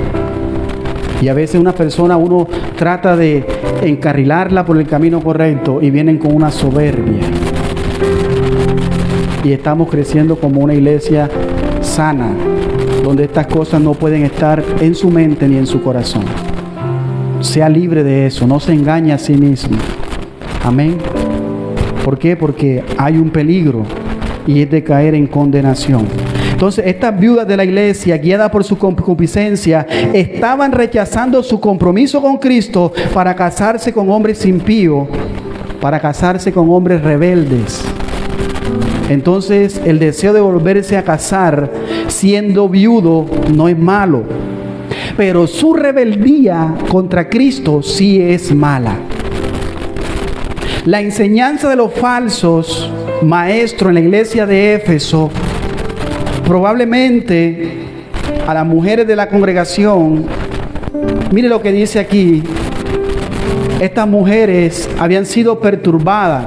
A: Y a veces una persona, uno trata de encarrilarla por el camino correcto y vienen con una soberbia. Y estamos creciendo como una iglesia sana, donde estas cosas no pueden estar en su mente ni en su corazón. Sea libre de eso, no se engañe a sí mismo. Amén. ¿Por qué? Porque hay un peligro y es de caer en condenación. Entonces, estas viudas de la iglesia, guiadas por su concupiscencia, estaban rechazando su compromiso con Cristo para casarse con hombres impíos, para casarse con hombres rebeldes. Entonces, el deseo de volverse a casar siendo viudo no es malo, pero su rebeldía contra Cristo sí es mala. La enseñanza de los falsos maestros en la iglesia de Éfeso, probablemente a las mujeres de la congregación, mire lo que dice aquí, estas mujeres habían sido perturbadas.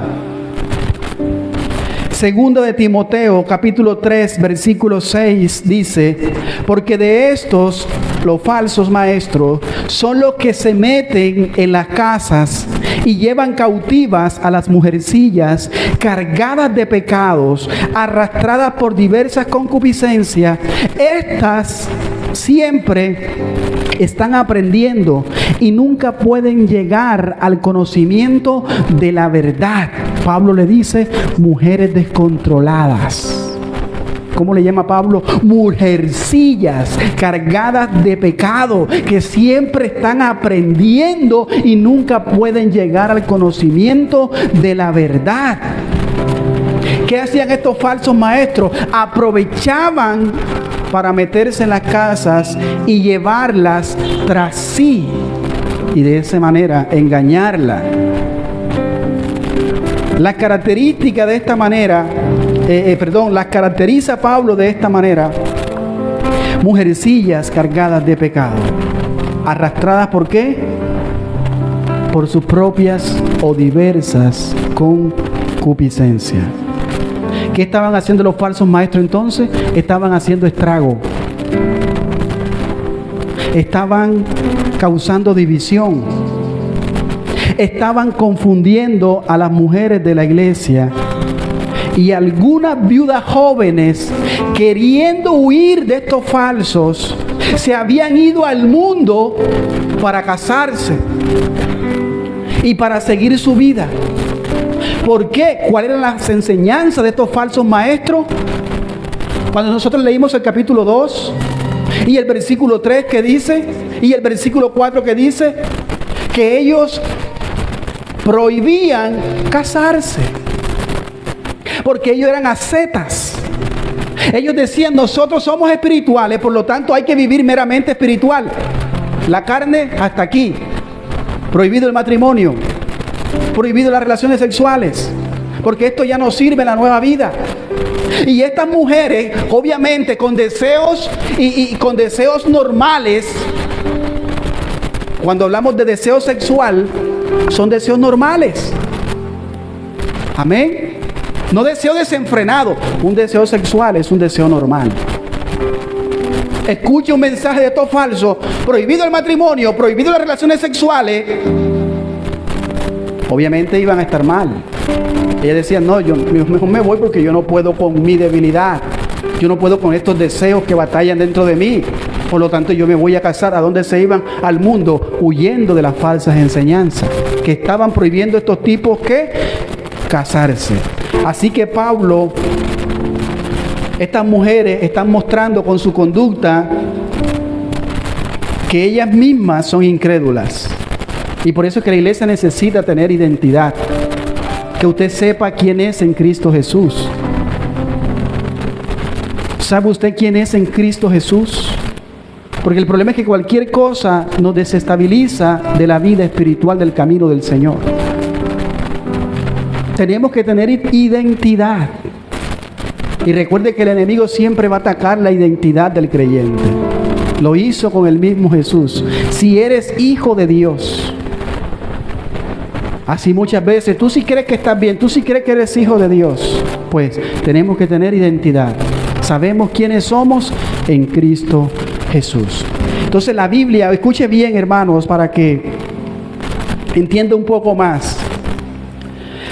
A: Segundo de Timoteo, capítulo 3, versículo 6, dice: porque de estos, los falsos maestros, son los que se meten en las casas y llevan cautivas a las mujercillas cargadas de pecados, arrastradas por diversas concupiscencias. Estas siempre están aprendiendo y nunca pueden llegar al conocimiento de la verdad. Pablo le dice mujeres descontroladas. ¿Cómo le llama Pablo? Mujercillas cargadas de pecado, que siempre están aprendiendo y nunca pueden llegar al conocimiento de la verdad. ¿Qué hacían estos falsos maestros? Aprovechaban para meterse en las casas y llevarlas tras sí, y de esa manera engañarla. Las características de esta manera, las caracteriza Pablo de esta manera: mujercillas cargadas de pecado, arrastradas ¿por qué? Por sus propias o diversas concupiscencias. ¿Qué estaban haciendo los falsos maestros entonces? Estaban haciendo estrago. Estaban causando división. Estaban confundiendo a las mujeres de la iglesia. Y algunas viudas jóvenes, queriendo huir de estos falsos, se habían ido al mundo para casarse y para seguir su vida. ¿Por qué? ¿Cuáles eran las enseñanzas de estos falsos maestros? Cuando nosotros leímos el capítulo 2 y el versículo 3 que dice, y el versículo 4 que dice, que ellos prohibían casarse, porque ellos eran ascetas. Ellos decían: nosotros somos espirituales, por lo tanto hay que vivir meramente espiritual. La carne hasta aquí. Prohibido el matrimonio, prohibido las relaciones sexuales, porque esto ya no sirve en la nueva vida. Y estas mujeres, obviamente con deseos y con deseos normales, cuando hablamos de deseo sexual, son deseos normales. Amén. No deseo desenfrenado. Un deseo sexual es un deseo normal. Escuche un mensaje de estos falsos: prohibido el matrimonio, prohibido las relaciones sexuales. Obviamente iban a estar mal. Ellas decían: no, yo mejor me voy porque yo no puedo con mi debilidad. Yo no puedo con estos deseos que batallan dentro de mí. Por lo tanto, yo me voy a casar. ¿A dónde se iban? Al mundo, huyendo de las falsas enseñanzas que estaban prohibiendo a estos tipos que casarse. Así que Pablo, estas mujeres están mostrando con su conducta que ellas mismas son incrédulas. Y por eso es que la iglesia necesita tener identidad. Que usted sepa quién es en Cristo Jesús. ¿Sabe usted quién es en Cristo Jesús? Porque el problema es que cualquier cosa nos desestabiliza de la vida espiritual, del camino del Señor. Tenemos que tener identidad. Y recuerde que el enemigo siempre va a atacar la identidad del creyente. Lo hizo con el mismo Jesús. Si eres hijo de Dios. Así muchas veces, tú sí crees que estás bien, tú sí crees que eres hijo de Dios. Pues tenemos que tener identidad. Sabemos quiénes somos en Cristo Jesús. Entonces la Biblia, escuche bien hermanos, para que entienda un poco más.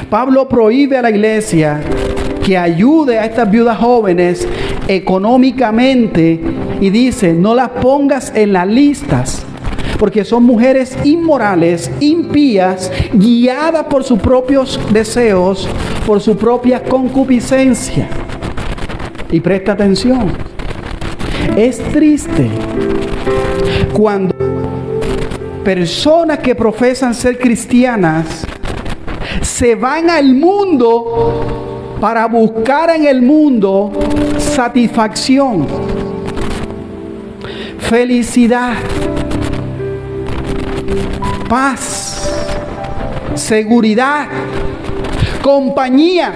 A: Pablo prohíbe a la iglesia que ayude a estas viudas jóvenes económicamente y dice, no las pongas en las listas, porque son mujeres inmorales, impías, guiadas por sus propios deseos, por su propia concupiscencia. Y presta atención, es triste cuando personas que profesan ser cristianas se van al mundo para buscar en el mundo satisfacción, felicidad, paz, seguridad, compañía,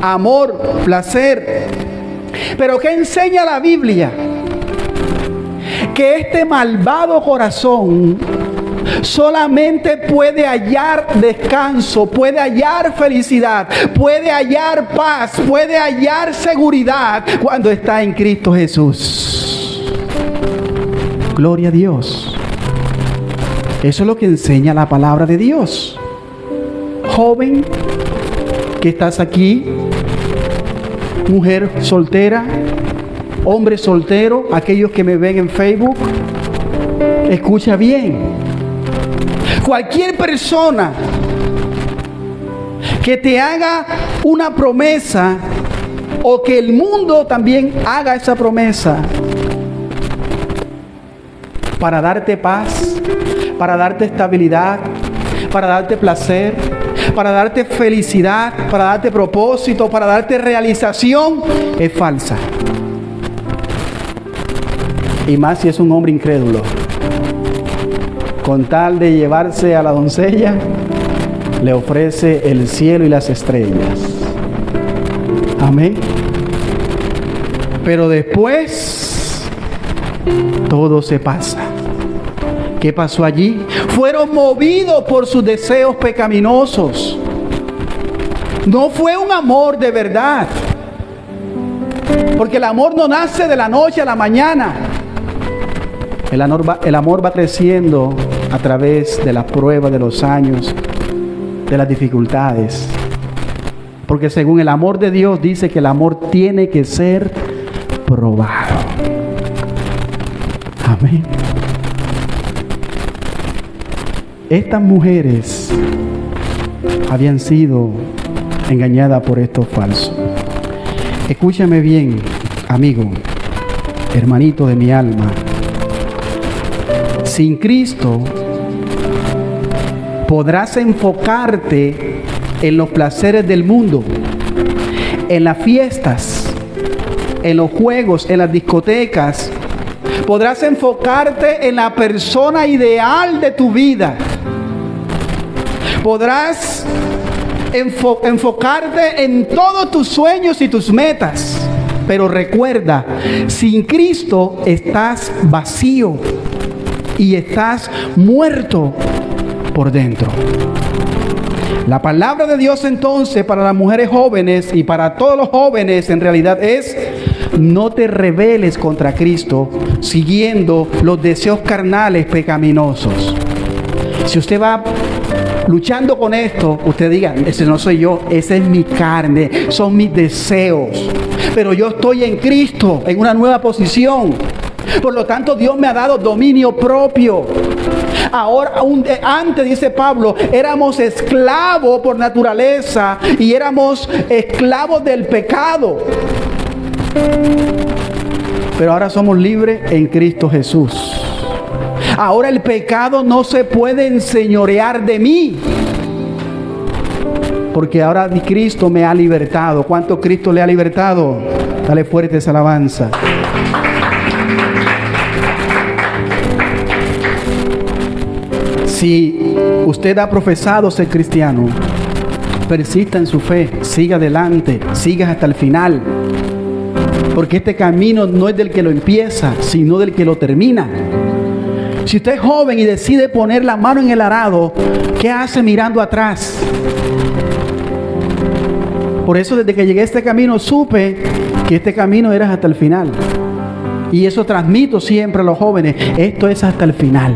A: amor, placer. Pero ¿qué enseña la Biblia? Que este malvado corazón solamente puede hallar descanso, puede hallar felicidad, puede hallar paz, puede hallar seguridad cuando está en Cristo Jesús. Gloria a Dios. Eso es lo que enseña la palabra de Dios. Joven que estás aquí, mujer soltera, hombre soltero, aquellos que me ven en Facebook, escucha bien. Cualquier persona que te haga una promesa o que el mundo también haga esa promesa para darte paz, para darte estabilidad, para darte placer, para darte felicidad, para darte propósito, para darte realización, es falsa. Y más si es un hombre incrédulo. Con tal de llevarse a la doncella, le ofrece el cielo y las estrellas. Amén. Pero después, todo se pasa. ¿Qué pasó allí? Fueron movidos por sus deseos pecaminosos. No fue un amor de verdad. Porque el amor no nace de la noche a la mañana. El amor va creciendo a través de las pruebas, de los años, de las dificultades. Porque según el amor de Dios dice que el amor tiene que ser probado. Amén. Estas mujeres habían sido engañadas por estos falsos. Escúchame bien, amigo, hermanito de mi alma. Sin Cristo podrás enfocarte en los placeres del mundo, en las fiestas, en los juegos, en las discotecas. Podrás enfocarte en la persona ideal de tu vida. Podrás enfocarte en todos tus sueños y tus metas. Pero recuerda, sin Cristo estás vacío y estás muerto por dentro. La palabra de Dios entonces para las mujeres jóvenes y para todos los jóvenes en realidad es: no te rebeles contra Cristo siguiendo los deseos carnales pecaminosos. Si usted va luchando con esto, usted diga: ese no soy yo, esa es mi carne, son mis deseos. Pero yo estoy en Cristo, en una nueva posición. Por lo tanto, Dios me ha dado dominio propio. Ahora, antes, dice Pablo, éramos esclavos por naturaleza y éramos esclavos del pecado. Pero ahora somos libres en Cristo Jesús. Ahora el pecado no se puede enseñorear de mí, porque ahora Cristo me ha libertado. ¿Cuánto Cristo le ha libertado? Dale fuerte esa alabanza. Si usted ha profesado ser cristiano, persista en su fe, siga adelante, siga hasta el final. Porque este camino no es del que lo empieza, sino del que lo termina. Si usted es joven y decide poner la mano en el arado, ¿qué hace mirando atrás? Por eso desde que llegué a este camino supe que este camino era hasta el final. Y eso transmito siempre a los jóvenes: esto es hasta el final.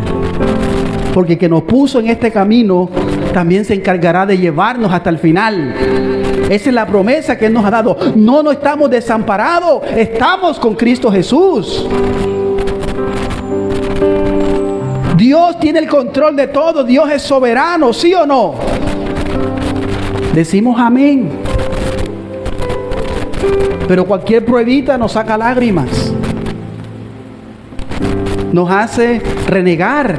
A: Porque el que nos puso en este camino también se encargará de llevarnos hasta el final. Esa es la promesa que Él nos ha dado. No estamos desamparados, estamos con Cristo Jesús. Dios tiene el control de todo. Dios es soberano, ¿sí o no? Decimos amén. Pero cualquier pruebita nos saca lágrimas. Nos hace renegar.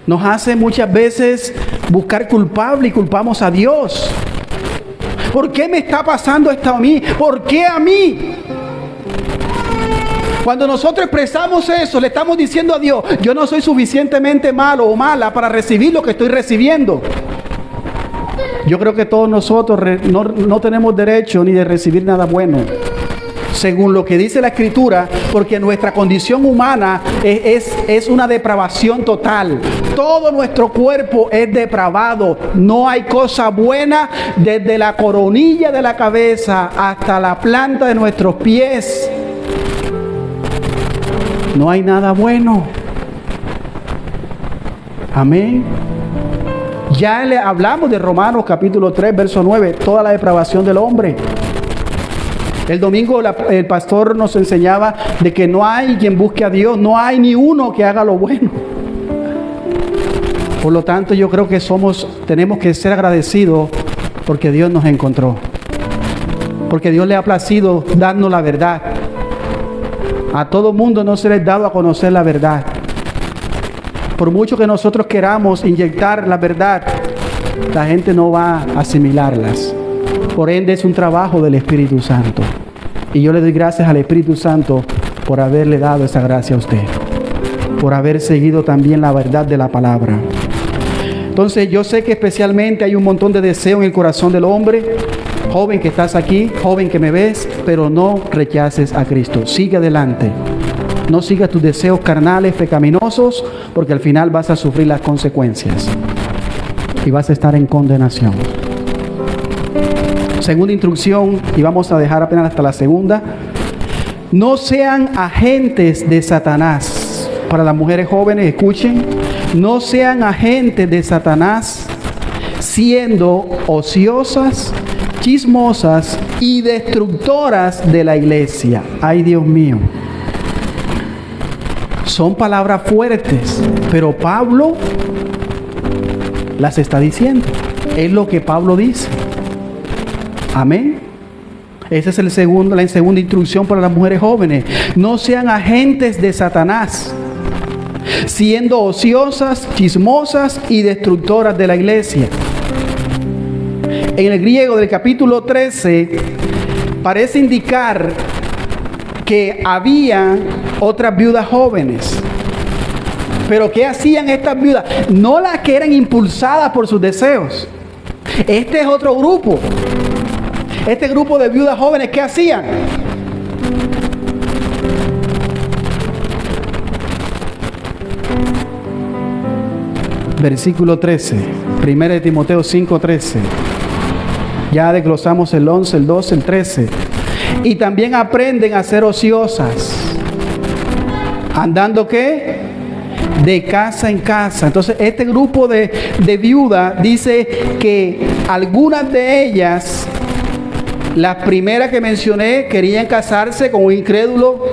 A: Nos hace muchas veces buscar culpable y culpamos a Dios. ¿Por qué me está pasando esto a mí? ¿Por qué a mí? Cuando nosotros expresamos eso, le estamos diciendo a Dios, yo no soy suficientemente malo o mala para recibir lo que estoy recibiendo. Yo creo que todos nosotros no tenemos derecho ni de recibir nada bueno, según lo que dice la Escritura, porque nuestra condición humana es una depravación total. Todo nuestro cuerpo es depravado. No hay cosa buena desde la coronilla de la cabeza hasta la planta de nuestros pies. No hay nada bueno. Amén. Ya le hablamos de Romanos capítulo 3, verso 9, toda la depravación del hombre. El domingo el pastor nos enseñaba de que no hay quien busque a Dios, no hay ni uno que haga lo bueno. Por lo tanto, yo creo que tenemos que ser agradecidos porque Dios nos encontró. Porque Dios le ha placido darnos la verdad. A todo mundo no se les ha dado a conocer la verdad. Por mucho que nosotros queramos inyectar la verdad, la gente no va a asimilarlas. Por ende, es un trabajo del Espíritu Santo. Y yo le doy gracias al Espíritu Santo por haberle dado esa gracia a usted. Por haber seguido también la verdad de la palabra. Entonces, yo sé que especialmente hay un montón de deseo en el corazón del hombre. Joven que estás aquí, joven que me ves, pero no rechaces a Cristo. Sigue adelante. No sigas tus deseos carnales, pecaminosos, porque al final vas a sufrir las consecuencias. Y vas a estar en condenación. Segunda instrucción, y vamos a dejar apenas hasta la segunda. No sean agentes de Satanás. Para las mujeres jóvenes, escuchen. No sean agentes de Satanás, siendo ociosas, chismosas y destructoras de la iglesia. Ay, Dios mío. Son palabras fuertes, pero Pablo las está diciendo. Es lo que Pablo dice. Amén. Esa es la segunda instrucción para las mujeres jóvenes. No sean agentes de Satanás, siendo ociosas, chismosas y destructoras de la iglesia. En el griego del capítulo 13 parece indicar que había otras viudas jóvenes. Pero ¿qué hacían estas viudas? No las que eran impulsadas por sus deseos. Este es otro grupo. Este grupo de viudas jóvenes, ¿qué hacían? Versículo 13, 1 de Timoteo 5:13. Ya desglosamos el 11, el 12, el 13. Y también aprenden a ser ociosas. ¿Andando qué? De casa en casa. Entonces, este grupo de viudas dice que algunas de ellas, las primeras que mencioné, querían casarse con un incrédulo,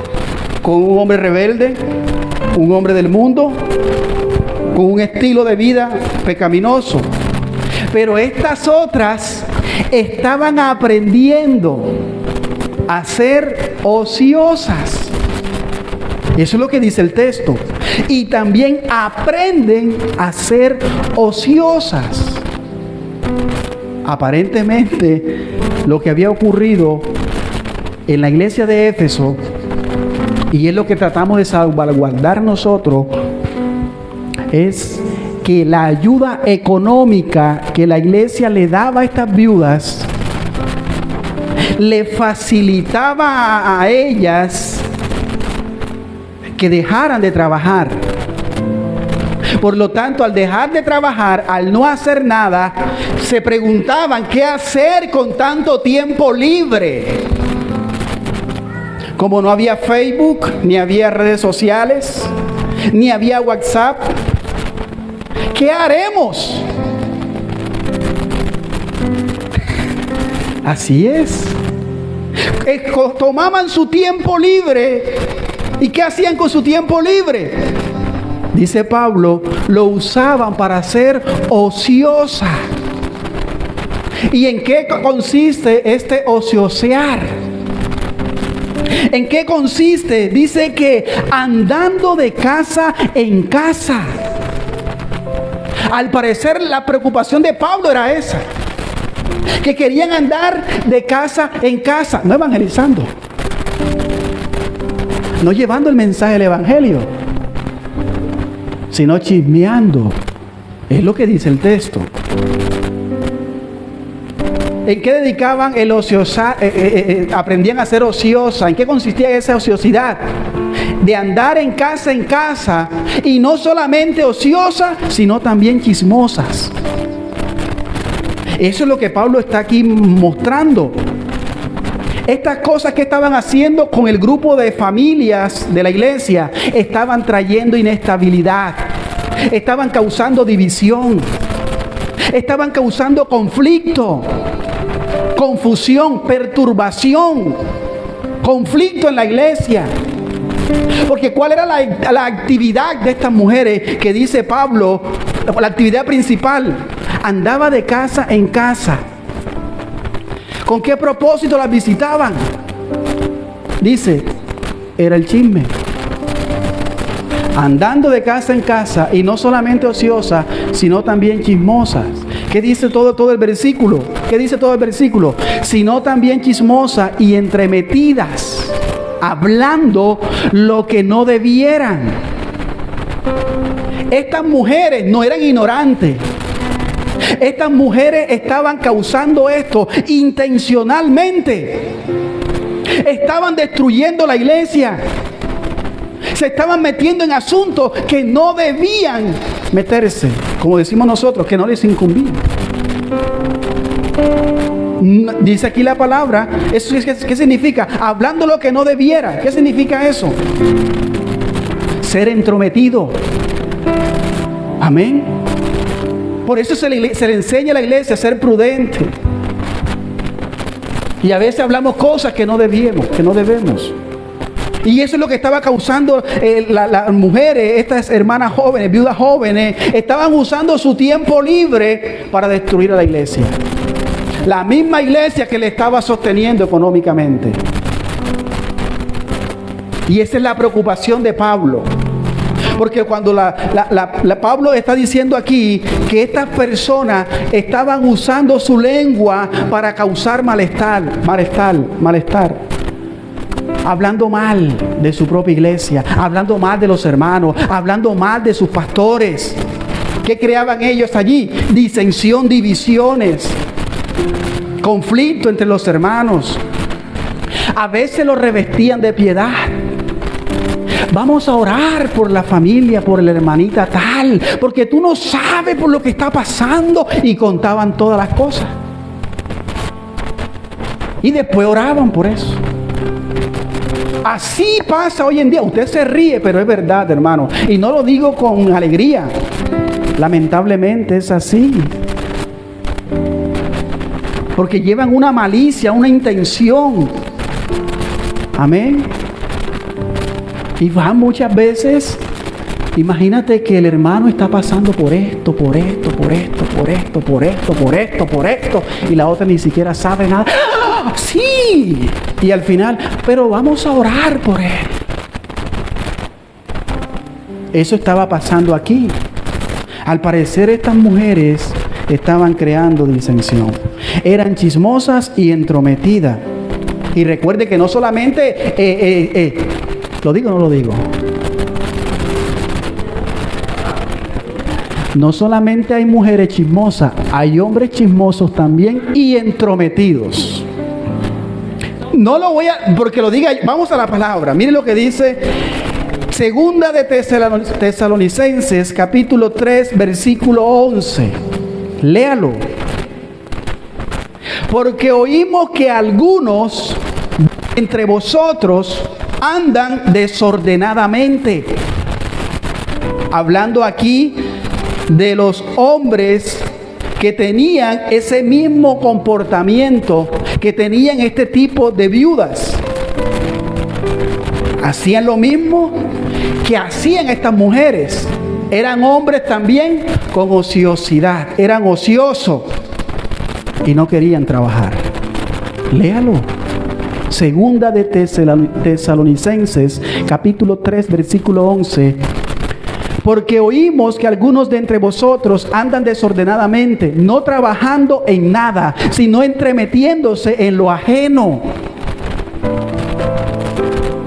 A: con un hombre rebelde, un hombre del mundo, con un estilo de vida pecaminoso. Pero estas otras estaban aprendiendo a ser ociosas. Eso es lo que dice el texto. Y también aprenden a ser ociosas. Aparentemente, lo que había ocurrido en la iglesia de Éfeso, y es lo que tratamos de salvaguardar nosotros, es que la ayuda económica que la iglesia le daba a estas viudas le facilitaba a ellas que dejaran de trabajar. Por lo tanto, al dejar de trabajar, al no hacer nada, se preguntaban qué hacer con tanto tiempo libre. Como no había Facebook, ni había redes sociales, ni había WhatsApp, ¿qué haremos? Así es. Tomaban su tiempo libre. ¿Y qué hacían con su tiempo libre? Dice Pablo, lo usaban para ser ociosa. ¿Y en qué consiste este ociosear? ¿En qué consiste? Dice que andando de casa en casa. Al parecer la preocupación de Pablo era esa. Que querían andar de casa en casa, no evangelizando, no llevando el mensaje del evangelio, sino chismeando. Es lo que dice el texto. ¿En qué dedicaban el ociosa? Aprendían a ser ociosa. ¿En qué consistía esa ociosidad? De andar en casa, y no solamente ociosa, sino también chismosas. Eso es lo que Pablo está aquí mostrando. Estas cosas que estaban haciendo con el grupo de familias de la iglesia estaban trayendo inestabilidad, estaban causando división, estaban causando conflicto, confusión, perturbación, conflicto en la iglesia. Porque ¿cuál era la actividad de estas mujeres que dice Pablo? La actividad principal, andaba de casa en casa. ¿Con qué propósito las visitaban? Dice, era el chisme. Andando de casa en casa, y no solamente ociosa, sino también chismosas. ¿Qué dice todo el versículo? ¿Qué dice todo el versículo? Sino también chismosas y entremetidas, hablando lo que no debieran. Estas mujeres no eran ignorantes. Estas mujeres estaban causando esto intencionalmente. Estaban destruyendo la iglesia. Se estaban metiendo en asuntos que no debían meterse. Como decimos nosotros, que no les incumbía. Dice aquí la palabra. ¿Eso qué significa? Hablando lo que no debiera. ¿Qué significa eso? Ser entrometido. Amén. Por eso se le enseña a la iglesia a ser prudente. Y a veces hablamos cosas que no debemos, que no debemos. Y eso es lo que estaba causando las mujeres, estas hermanas jóvenes, viudas jóvenes, estaban usando su tiempo libre para destruir a la iglesia. La misma iglesia que le estaba sosteniendo económicamente. Y esa es la preocupación de Pablo. Porque cuando Pablo está diciendo aquí que estas personas estaban usando su lengua para causar malestar, hablando mal de su propia iglesia, hablando mal de los hermanos, hablando mal de sus pastores. ¿Qué creaban ellos allí? Disensión, divisiones, conflicto entre los hermanos. A veces los revestían de piedad. Vamos a orar por la familia, por la hermanita tal, porque tú no sabes por lo que está pasando. Y contaban todas las cosas. Y después oraban por eso. Así pasa hoy en día. Usted se ríe, pero es verdad, hermano. Y no lo digo con alegría. Lamentablemente es así. Porque llevan una malicia, una intención. Amén. Y van muchas veces, imagínate que el hermano está pasando por esto, y la otra ni siquiera sabe nada. ¡Ah, sí! Y al final, pero vamos a orar por él. Eso estaba pasando aquí. Al parecer estas mujeres estaban creando disensión. Eran chismosas y entrometidas. Y recuerde que no solamente... ¿Lo digo o no lo digo? No solamente hay mujeres chismosas, hay hombres chismosos también y entrometidos. No lo voy a... porque lo diga... Vamos a la palabra. Miren lo que dice Segunda de Tesalonicenses, capítulo 3, versículo 11. Léalo. Porque oímos que algunos entre vosotros andan desordenadamente. Hablando aquí de los hombres que tenían ese mismo comportamiento, que tenían este tipo de viudas. Hacían lo mismo que hacían estas mujeres. Eran hombres también con ociosidad, eran ociosos y no querían trabajar. Léalo. Segunda de Tesalonicenses, capítulo 3, versículo 11. Porque oímos que algunos de entre vosotros andan desordenadamente, no trabajando en nada, sino entremetiéndose en lo ajeno.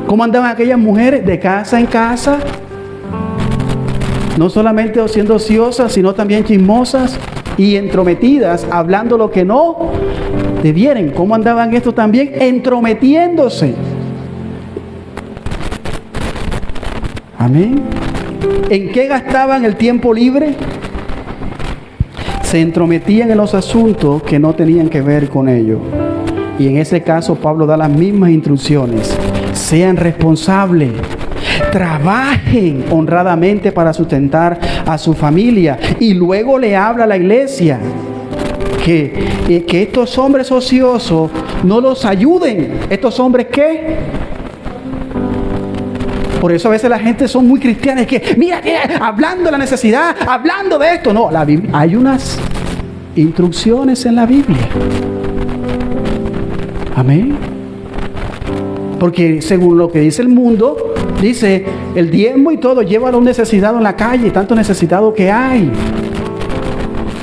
A: ¿Cómo andaban aquellas mujeres? De casa en casa. No solamente siendo ociosas, sino también chismosas y entrometidas, hablando lo que no debieran. ¿Cómo andaban estos también? Entrometiéndose. Amén. ¿En qué gastaban el tiempo libre? Se entrometían en los asuntos que no tenían que ver con ello. Y en ese caso Pablo da las mismas instrucciones. Sean responsables. Trabajen honradamente para sustentar a su familia. Y luego le habla a la iglesia que estos hombres ociosos no los ayuden. ¿Estos hombres qué? Por eso a veces la gente son muy cristianas, que mira, hablando de la necesidad, hablando de esto. No, la Biblia, hay unas instrucciones en la Biblia. Amén. Porque según lo que dice el mundo, dice el diezmo y todo, llévalo a un necesitado en la calle, tanto necesitado que hay.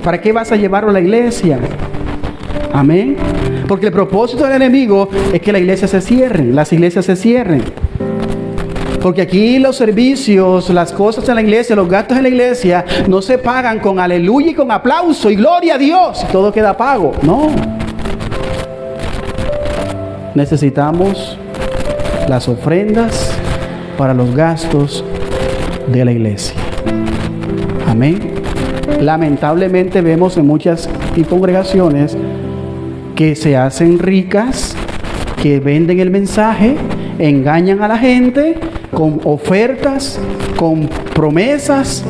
A: ¿Para qué vas a llevarlo a la iglesia? Amén. Porque el propósito del enemigo es que la iglesia se cierre, las iglesias se cierren. Porque aquí los servicios, las cosas en la iglesia, los gastos en la iglesia no se pagan con aleluya y con aplauso y gloria a Dios. Todo queda pago. No. Necesitamos las ofrendas para los gastos de la iglesia. Amén. Lamentablemente vemos en muchas congregaciones que se hacen ricas, que venden el mensaje, engañan a la gente con ofertas, con promesas,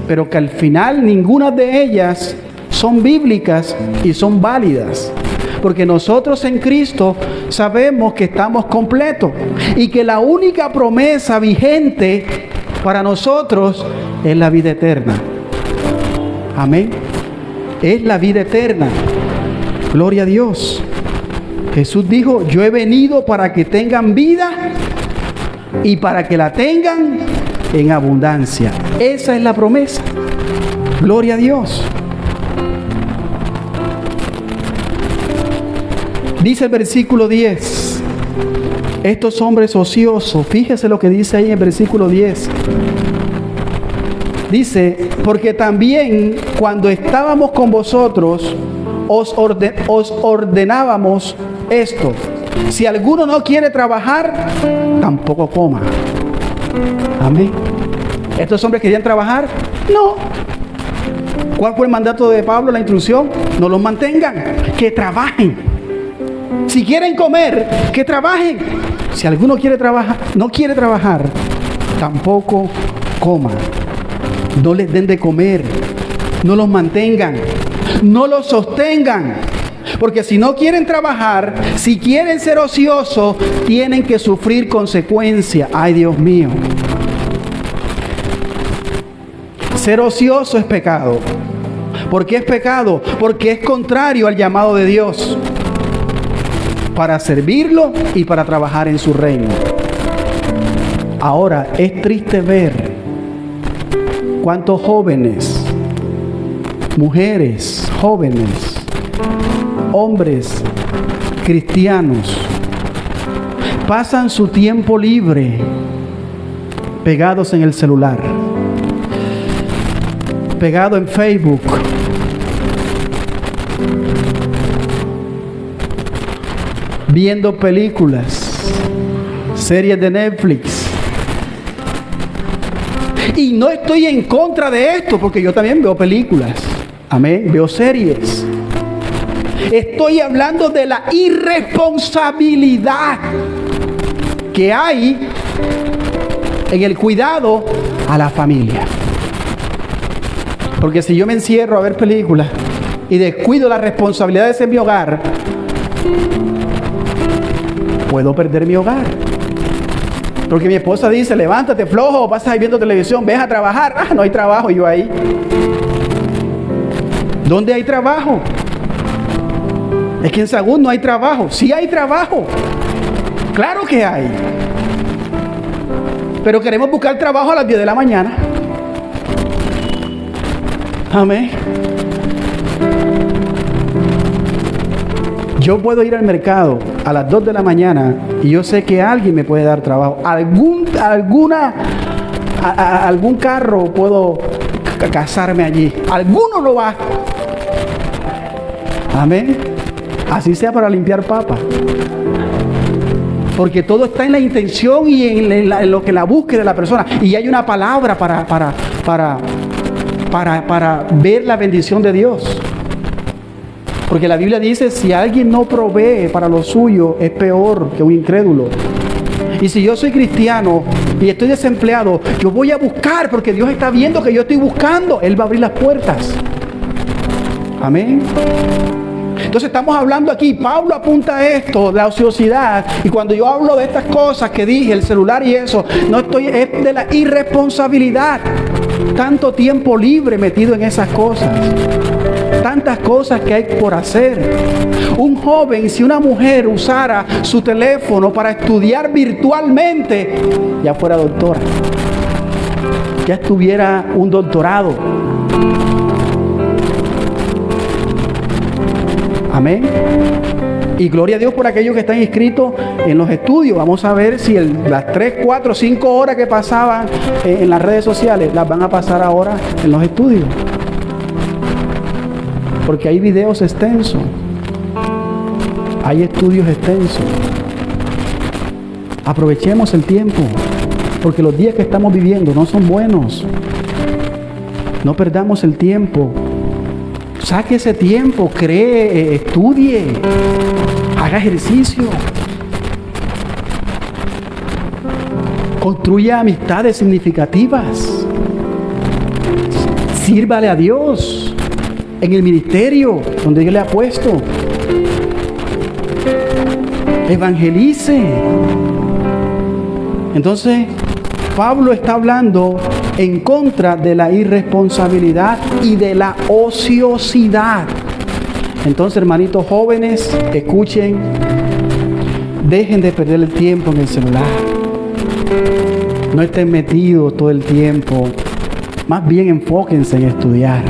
A: pero que al final ninguna de ellas son bíblicas y son válidas. Porque nosotros en Cristo sabemos que estamos completos y que la única promesa vigente para nosotros es la vida eterna. Amén. Es la vida eterna. Gloria a Dios. Jesús dijo, yo he venido para que tengan vida y para que la tengan en abundancia. Esa es la promesa. Gloria a Dios. Dice el versículo 10. Estos hombres ociosos, fíjese lo que dice ahí en el versículo 10. Dice, porque también cuando estábamos con vosotros, os ordenábamos esto. Si alguno no quiere trabajar, tampoco coma. Amén. ¿Estos hombres querían trabajar? No. ¿Cuál fue el mandato de Pablo, la instrucción? No los mantengan, que trabajen. Si quieren comer, que trabajen. Si alguno quiere trabajar, no quiere trabajar, tampoco coma. No les den de comer, no los mantengan, no los sostengan. Porque si no quieren trabajar, si quieren ser ociosos, tienen que sufrir consecuencias. Ay, Dios mío. Ser ocioso es pecado. ¿Por qué es pecado? Porque es contrario al llamado de Dios para servirlo y para trabajar en su reino. Ahora, es triste ver cuántos jóvenes, mujeres, jóvenes, hombres cristianos pasan su tiempo libre pegados en el celular, pegado en Facebook, viendo películas, series de Netflix. Y no estoy en contra de esto, porque yo también veo películas, amén, veo series. Estoy hablando de la irresponsabilidad que hay en el cuidado a la familia. Porque si yo me encierro a ver películas y descuido las responsabilidades en mi hogar, Puedo perder mi hogar. Porque mi esposa dice, levántate flojo, pasas ahí viendo televisión, ves a trabajar. No hay trabajo, yo ahí. ¿Dónde hay trabajo? Es que en Sagún no hay trabajo. Sí hay trabajo. Claro que hay. Pero queremos buscar trabajo a las 10 de la mañana. Amén. Yo puedo ir al mercado a las 2 de la mañana y yo sé que alguien me puede dar trabajo. Algún carro puedo casarme allí. Alguno lo va. Amén. Así sea para limpiar papas. Porque todo está en la intención y en lo que la búsqueda de la persona. Y hay una palabra para ver la bendición de Dios. Porque la Biblia dice, si alguien no provee para lo suyo, es peor que un incrédulo. Y si yo soy cristiano y estoy desempleado, yo voy a buscar porque Dios está viendo que yo estoy buscando. Él va a abrir las puertas. Amén. Entonces estamos hablando aquí, Pablo apunta a esto, de la ociosidad, y cuando yo hablo de estas cosas que dije, el celular y eso, es de la irresponsabilidad. Tanto tiempo libre metido en esas cosas. Tantas cosas que hay por hacer. Un joven, si una mujer usara su teléfono para estudiar virtualmente, ya fuera doctora. Ya estuviera un doctorado. Amén. Y gloria a Dios por aquellos que están inscritos en los estudios. Vamos a ver si las 3, 4, 5 horas que pasaban en las redes sociales las van a pasar ahora en los estudios. Porque hay videos extensos. Hay estudios extensos. Aprovechemos el tiempo. Porque los días que estamos viviendo no son buenos. No perdamos el tiempo. Saque ese tiempo, cree, estudie, haga ejercicio, construya amistades significativas, sírvale a Dios en el ministerio donde Dios le ha puesto, evangelice. Entonces, Pablo está hablando en contra de la irresponsabilidad y de la ociosidad. Entonces, hermanitos jóvenes, escuchen, dejen de perder el tiempo en el celular. No estén metidos todo el tiempo. Más bien enfóquense en estudiar.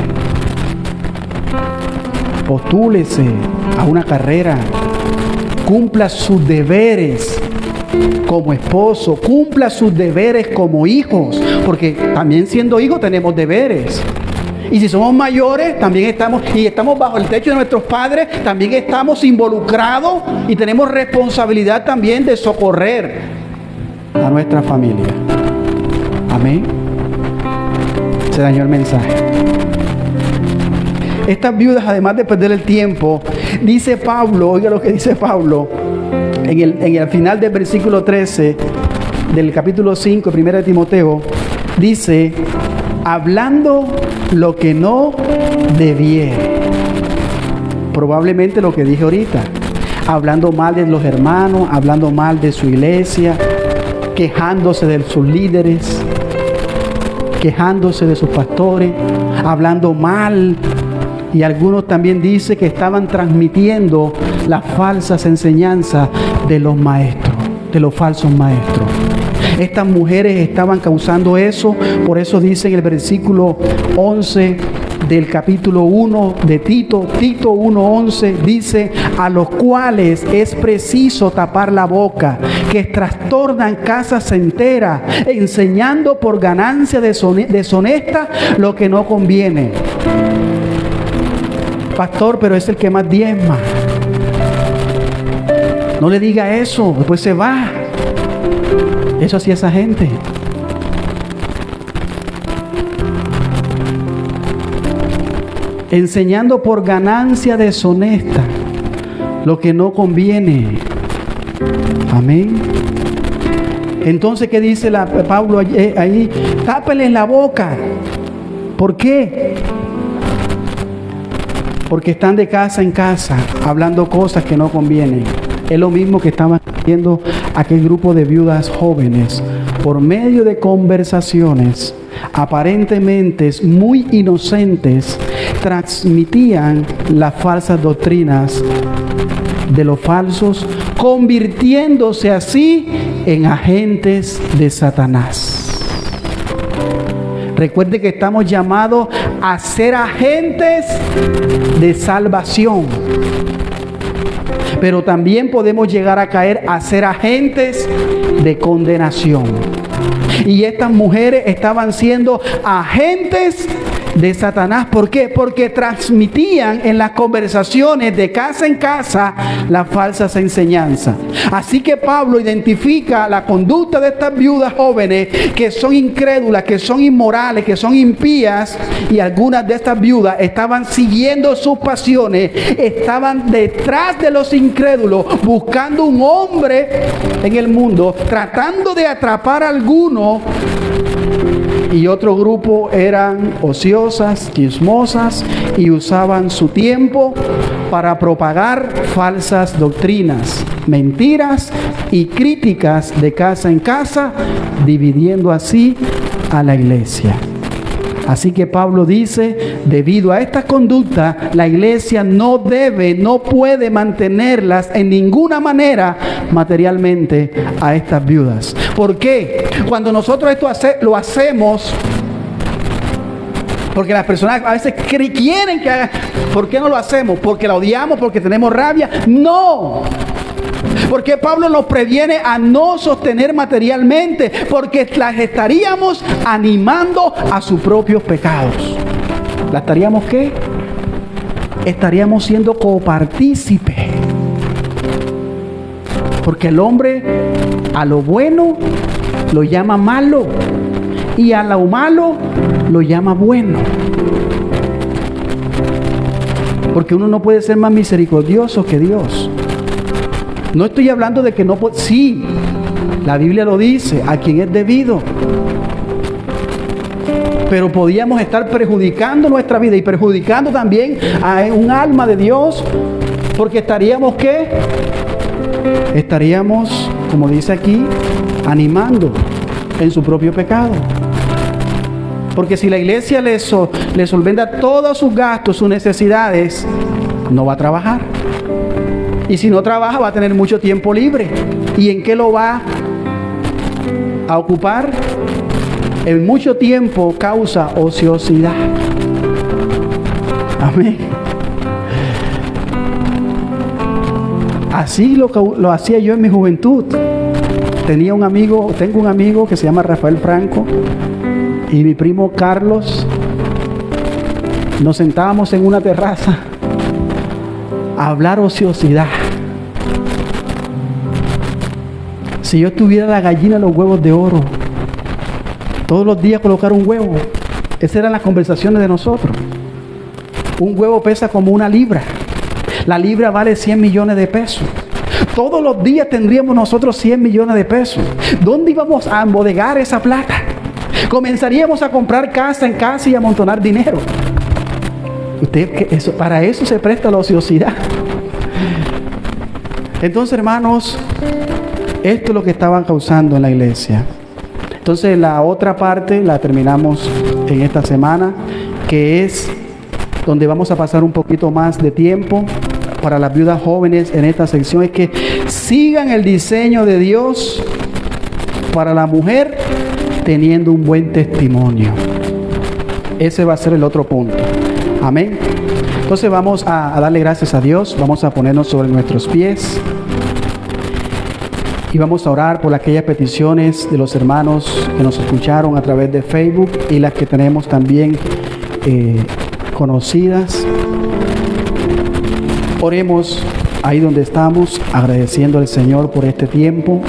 A: Postúlese a una carrera. Cumpla sus deberes como esposo, cumpla sus deberes como hijos, porque también siendo hijos tenemos deberes. Y si somos mayores, también estamos bajo el techo de nuestros padres, también estamos involucrados y tenemos responsabilidad también de socorrer a nuestra familia. Amén. Se dañó el mensaje. Estas viudas, además de perder el tiempo, dice Pablo, oiga lo que dice Pablo, en el final del versículo 13 del capítulo 5, 1 de Timoteo, dice, hablando lo que no debiera. Probablemente lo que dije ahorita, hablando mal de los hermanos, hablando mal de su iglesia, quejándose de sus líderes, quejándose de sus pastores, hablando mal. Y algunos también dicen que estaban transmitiendo las falsas enseñanzas de los maestros, de los falsos maestros. Estas mujeres estaban causando eso, por eso dice en el versículo 11 del capítulo 1 de Tito, Tito 1:11, dice, a los cuales es preciso tapar la boca, que trastornan casas enteras, enseñando por ganancia deshonesta lo que no conviene. Pastor, pero es el que más diezma. No le diga eso, después se va. Eso hacía esa gente. Enseñando por ganancia deshonesta lo que no conviene. Amén. Entonces, ¿qué dice Pablo ahí? Tápenles la boca. ¿Por qué? porque están de casa en casa hablando cosas que no convienen. Es lo mismo que estaban haciendo aquel grupo de viudas jóvenes. Por medio de conversaciones aparentemente muy inocentes, transmitían las falsas doctrinas de los falsos, convirtiéndose así en agentes de Satanás. Recuerde que estamos llamados a ser agentes de salvación, pero también podemos llegar a caer a ser agentes de condenación. Y estas mujeres estaban siendo agentes de Satanás. ¿Por qué? Porque transmitían en las conversaciones de casa en casa las falsas enseñanzas. Así que Pablo identifica la conducta de estas viudas jóvenes que son incrédulas, que son inmorales, que son impías, y algunas de estas viudas estaban siguiendo sus pasiones, estaban detrás de los incrédulos, buscando un hombre en el mundo, tratando de atrapar a alguno. Y otro grupo eran ociosas, chismosas, y usaban su tiempo para propagar falsas doctrinas, mentiras y críticas de casa en casa, dividiendo así a la iglesia. Así que Pablo dice, debido a esta conducta, la iglesia no puede mantenerlas en ninguna manera materialmente a estas viudas. ¿Por qué? Cuando nosotros esto lo hacemos, porque las personas a veces quieren que hagan, ¿por qué no lo hacemos? ¿Porque la odiamos? ¿Porque tenemos rabia? No. Porque Pablo nos previene a no sostener materialmente, porque las estaríamos animando a sus propios pecados. ¿La estaríamos qué? Estaríamos siendo copartícipes. Porque el hombre a lo bueno lo llama malo, y a lo malo lo llama bueno. Porque uno no puede ser más misericordioso que Dios. No estoy hablando de que no puede. Sí, la Biblia lo dice, a quien es debido. Pero podíamos estar perjudicando nuestra vida y perjudicando también a un alma de Dios, porque estaríamos ¿qué? Estaríamos, como dice aquí, animando en su propio pecado. Porque si la iglesia le solventa todos sus gastos, sus necesidades, no va a trabajar. Y si no trabaja, va a tener mucho tiempo libre. ¿Y en qué lo va a ocupar? En mucho tiempo causa ociosidad. Amén. Así lo hacía yo en mi juventud. Tengo un amigo que se llama Rafael Franco, y mi primo Carlos. Nos sentábamos en una terraza a hablar ociosidad. Si yo tuviera la gallina de los huevos de oro, todos los días colocar un huevo. Esas eran las conversaciones de nosotros. Un huevo pesa como 1 libra. La libra vale 100 millones de pesos. Todos los días tendríamos nosotros 100 millones de pesos. ¿Dónde íbamos a embodegar esa plata? Comenzaríamos a comprar casa en casa y a amontonar dinero. Para eso se presta la ociosidad. Entonces, hermanos, esto es lo que estaban causando en la iglesia. Entonces, la otra parte la terminamos en esta semana, que es donde vamos a pasar un poquito más de tiempo para las viudas jóvenes en esta sección, es que sigan el diseño de Dios para la mujer teniendo un buen testimonio. Ese va a ser el otro punto. Amén. Entonces vamos a darle gracias a Dios. Vamos a ponernos sobre nuestros pies y vamos a orar por aquellas peticiones de los hermanos que nos escucharon a través de Facebook y las que tenemos también conocidas. Oremos ahí donde estamos, agradeciendo al Señor por este tiempo.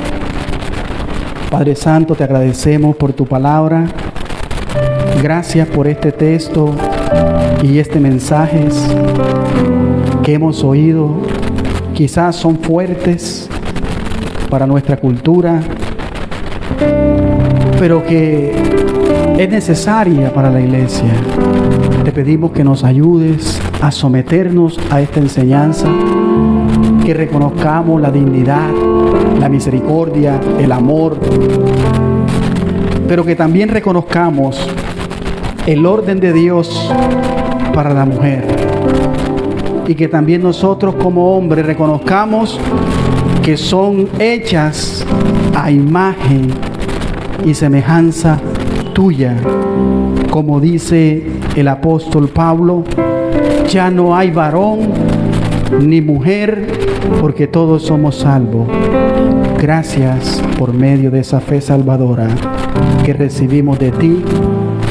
A: Padre Santo, te agradecemos por tu palabra. Gracias por este texto y este mensaje que hemos oído. Quizás son fuertes para nuestra cultura, pero que es necesaria para la iglesia. Te pedimos que nos ayudes a someternos a esta enseñanza, que reconozcamos la dignidad, la misericordia, el amor, pero que también reconozcamos el orden de Dios para la mujer, y que también nosotros como hombres reconozcamos que son hechas a imagen y semejanza tuya. Como dice el apóstol Pablo, ya no hay varón ni mujer, porque todos somos salvos. Gracias por medio de esa fe salvadora que recibimos de ti,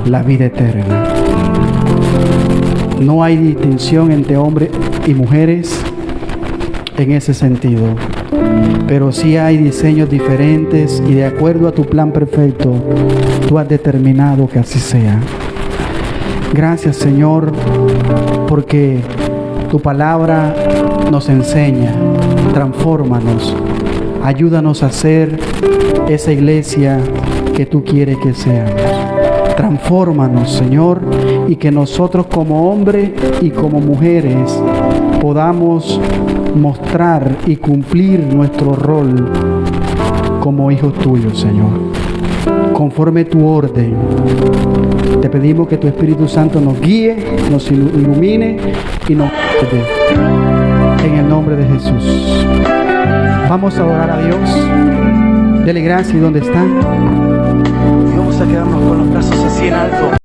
A: la vida eterna. No hay distinción entre hombres y mujeres en ese sentido, pero sí hay diseños diferentes, y de acuerdo a tu plan perfecto, tú has determinado que así sea. Gracias, Señor, porque tu palabra nos enseña. Transfórmanos, ayúdanos a ser esa iglesia que tú quieres que seamos. Transfórmanos, Señor, y que nosotros como hombres y como mujeres podamos mostrar y cumplir nuestro rol como hijos tuyos, Señor. Conforme tu orden, te pedimos que tu Espíritu Santo nos guíe, nos ilumine y nos guíe. En el nombre de Jesús. Vamos a adorar a Dios. Dele gracias. ¿Y dónde están? Y vamos a quedarnos con los brazos así en alto.